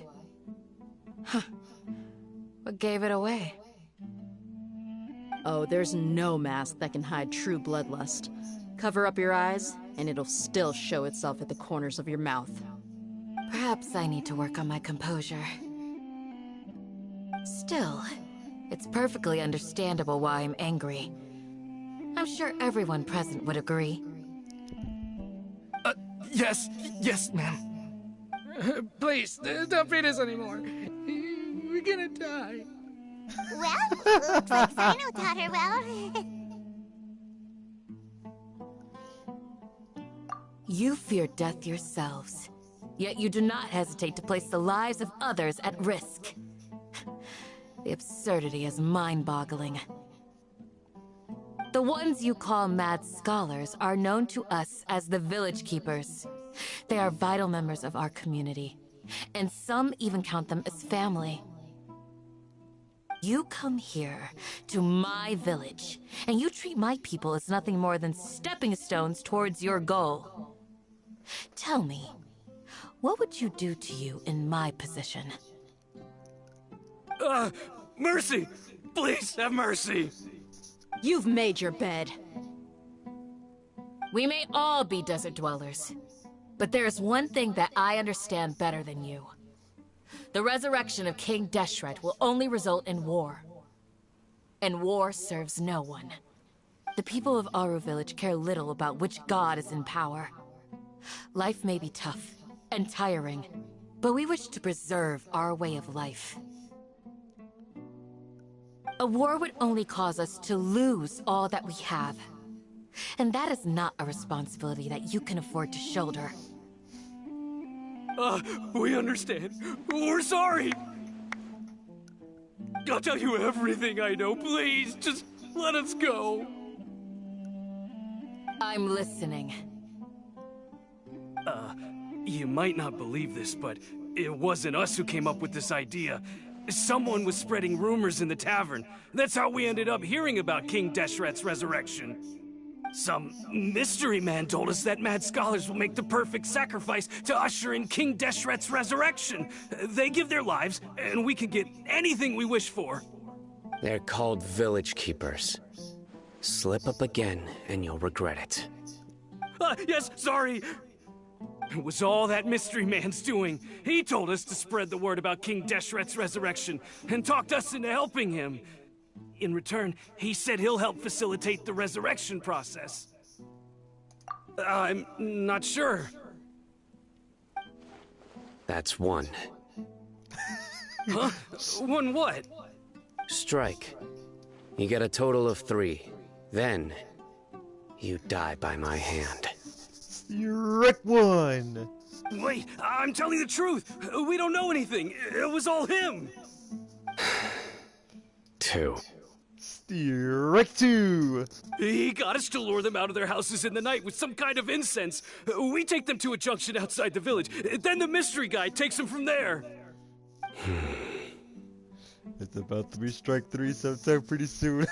Huh. What gave it away? Oh, there's no mask that can hide true bloodlust. Cover up your eyes, and it'll still show itself at the corners of your mouth. Perhaps I need to work on my composure. Still, it's perfectly understandable why I'm angry. I'm sure everyone present would agree. Yes, ma'am. Please, don't beat us anymore. We're gonna die. Well, looks like Sino taught her well. You fear death yourselves, yet you do not hesitate to place the lives of others at risk. The absurdity is mind-boggling. The ones you call mad scholars are known to us as the Village Keepers. They are vital members of our community, and some even count them as family. You come here, to my village, and you treat my people as nothing more than stepping stones towards your goal. Tell me, what would you do to you in my position? Mercy! Please, have mercy! You've made your bed. We may all be desert dwellers, but there is one thing that I understand better than you. The resurrection of King Deshret will only result in war. And war serves no one. The people of Aru Village care little about which god is in power. Life may be tough and tiring, but we wish to preserve our way of life. A war would only cause us to lose all that we have. And that is not a responsibility that you can afford to shoulder. We understand. We're sorry! I'll tell you everything I know, please. Just let us go. I'm listening. You might not believe this, but it wasn't us who came up with this idea. Someone was spreading rumors in the tavern. That's how we ended up hearing about King Deshret's resurrection. Some mystery man told us that mad scholars will make the perfect sacrifice to usher in King Deshret's resurrection. They give their lives, and we can get anything we wish for. They're called Village Keepers. Slip up again, and you'll regret it. Yes, sorry. It was all that mystery man's doing. He told us to spread the word about King Deshret's resurrection, and talked us into helping him. In return, he said he'll help facilitate the resurrection process. I'm not sure. That's one. Huh? One what? Strike. You get a total of 3. Then, you die by my hand. Rick one. Wait, I'm telling the truth. We don't know anything. It was all him. 2. Rick 2. He got us to lure them out of their houses in the night with some kind of incense. We take them to a junction outside the village. Then the mystery guy takes them from there. It's about to be strike 3 sometime pretty soon.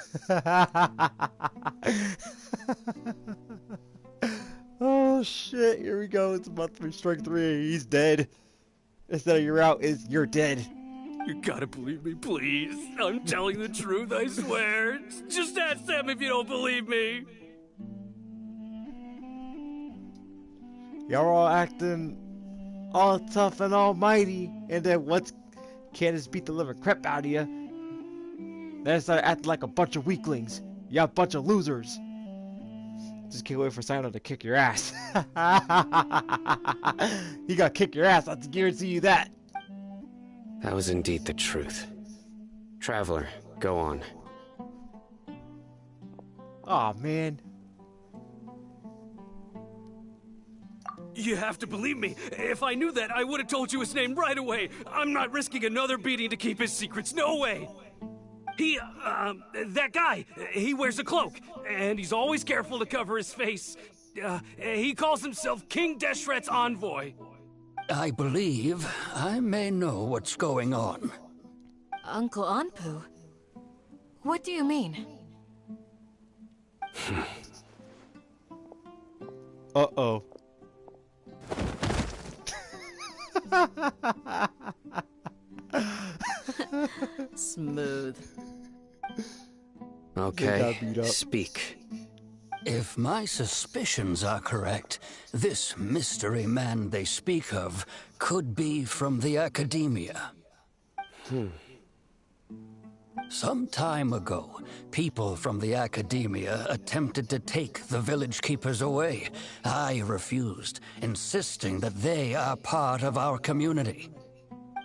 Oh shit, here we go. It's about to be strike 3. He's dead. Instead of you're out, is you're dead. You gotta believe me, please. I'm telling the truth, I swear. Just ask them if you don't believe me. Y'all are all acting all tough and almighty, and then once Candace beat the living crap out of you, then start acting like a bunch of weaklings. Y'all a bunch of losers. Just can't wait for Sino to kick your ass. He gotta kick your ass, I guarantee you that. That was indeed the truth. Traveler, go on. Aw, man. You have to believe me. If I knew that, I would have told you his name right away. I'm not risking another beating to keep his secrets. No way. That guy, he wears a cloak, and he's always careful to cover his face. He calls himself King Deshret's envoy. I believe I may know what's going on. Uncle Anpu? What do you mean? Uh-oh. Smooth. Okay, speak. If my suspicions are correct, this mystery man they speak of could be from the Academia. Some time ago, people from the Academia attempted to take the village keepers away. I refused, insisting that they are part of our community.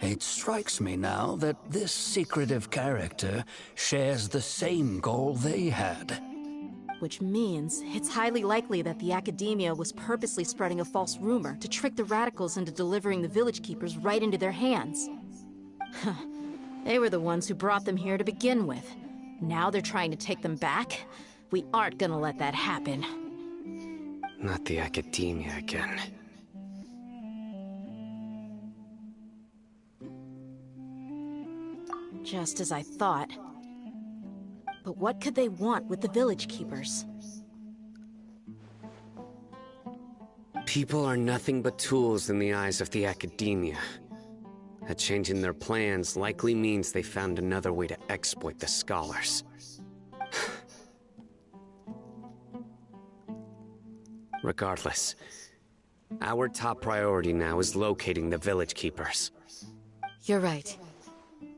It strikes me now that this secretive character shares the same goal they had. Which means it's highly likely that the Academia was purposely spreading a false rumor to trick the radicals into delivering the village keepers right into their hands. They were the ones who brought them here to begin with. Now they're trying to take them back? We aren't gonna let that happen. Not the Academia again. Just as I thought. But what could they want with the village keepers? People are nothing but tools in the eyes of the Academia. A change in their plans likely means they found another way to exploit the scholars. Regardless, our top priority now is locating the village keepers. You're right.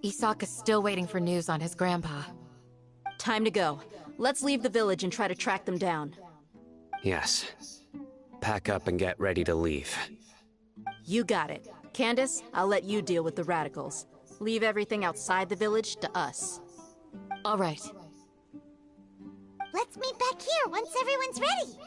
Isaka's still waiting for news on his grandpa. Time to go. Let's leave the village and try to track them down. Yes. Pack up and get ready to leave. You got it. Candace, I'll let you deal with the radicals. Leave everything outside the village to us. All right. Let's meet back here once everyone's ready.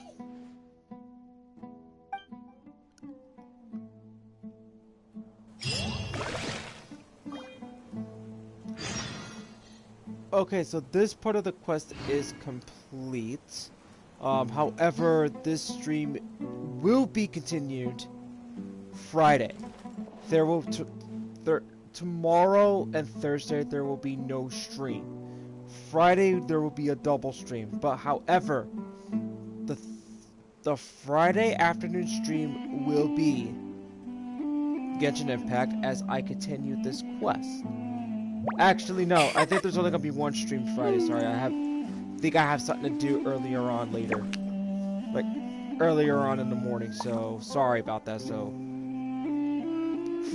Okay, so this part of the quest is complete. However, this stream will be continued Friday. Tomorrow and Thursday there will be no stream. Friday there will be a double stream. But however, the Friday afternoon stream will be Genshin Impact as I continue this quest. Actually, no. I think there's only gonna be one stream Friday. Sorry, I think I have something to do earlier on later, like earlier on in the morning. So sorry about that. So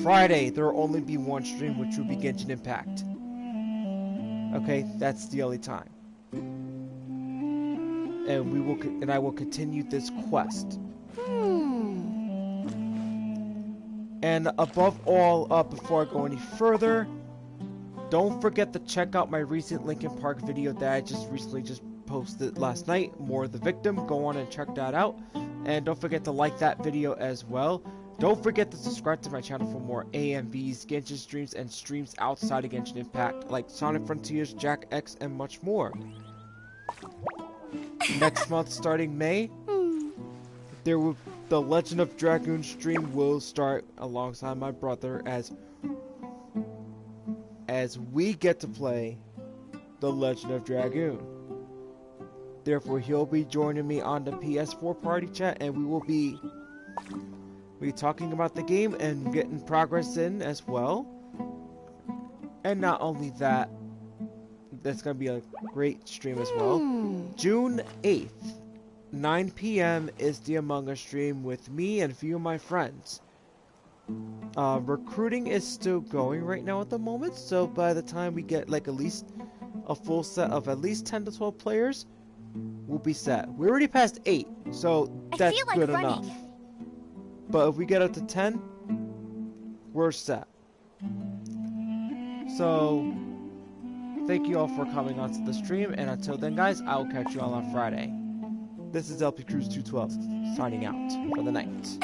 Friday there will only be one stream, which will be Genshin Impact. Okay, that's the only time, and I will continue this quest. And above all, before I go any further, don't forget to check out my recent Linkin Park video that I just recently posted last night, More of the Victim. Go on and check that out. And don't forget to like that video as well. Don't forget to subscribe to my channel for more AMVs, Genshin streams, and streams outside of Genshin Impact, like Sonic Frontiers, Jack X, and much more. Next month, starting May, the Legend of Dragoon stream will start alongside my brother as we get to play The Legend of Dragoon. Therefore, he'll be joining me on the PS4 party chat, and we will be talking about the game and getting progress in as well. And not only that, that's going to be a great stream as well. June 8th, 9 p.m. is the Among Us stream with me and a few of my friends. Recruiting is still going right now at the moment, so by the time we get like at least a full set of at least 10 to 12 players, we'll be set. We already passed 8, so that's good enough. But if we get up to 10, we're set. So thank you all for coming onto the stream, and until then guys, I will catch you all on Friday. This is LP Cruise 212 signing out for the night.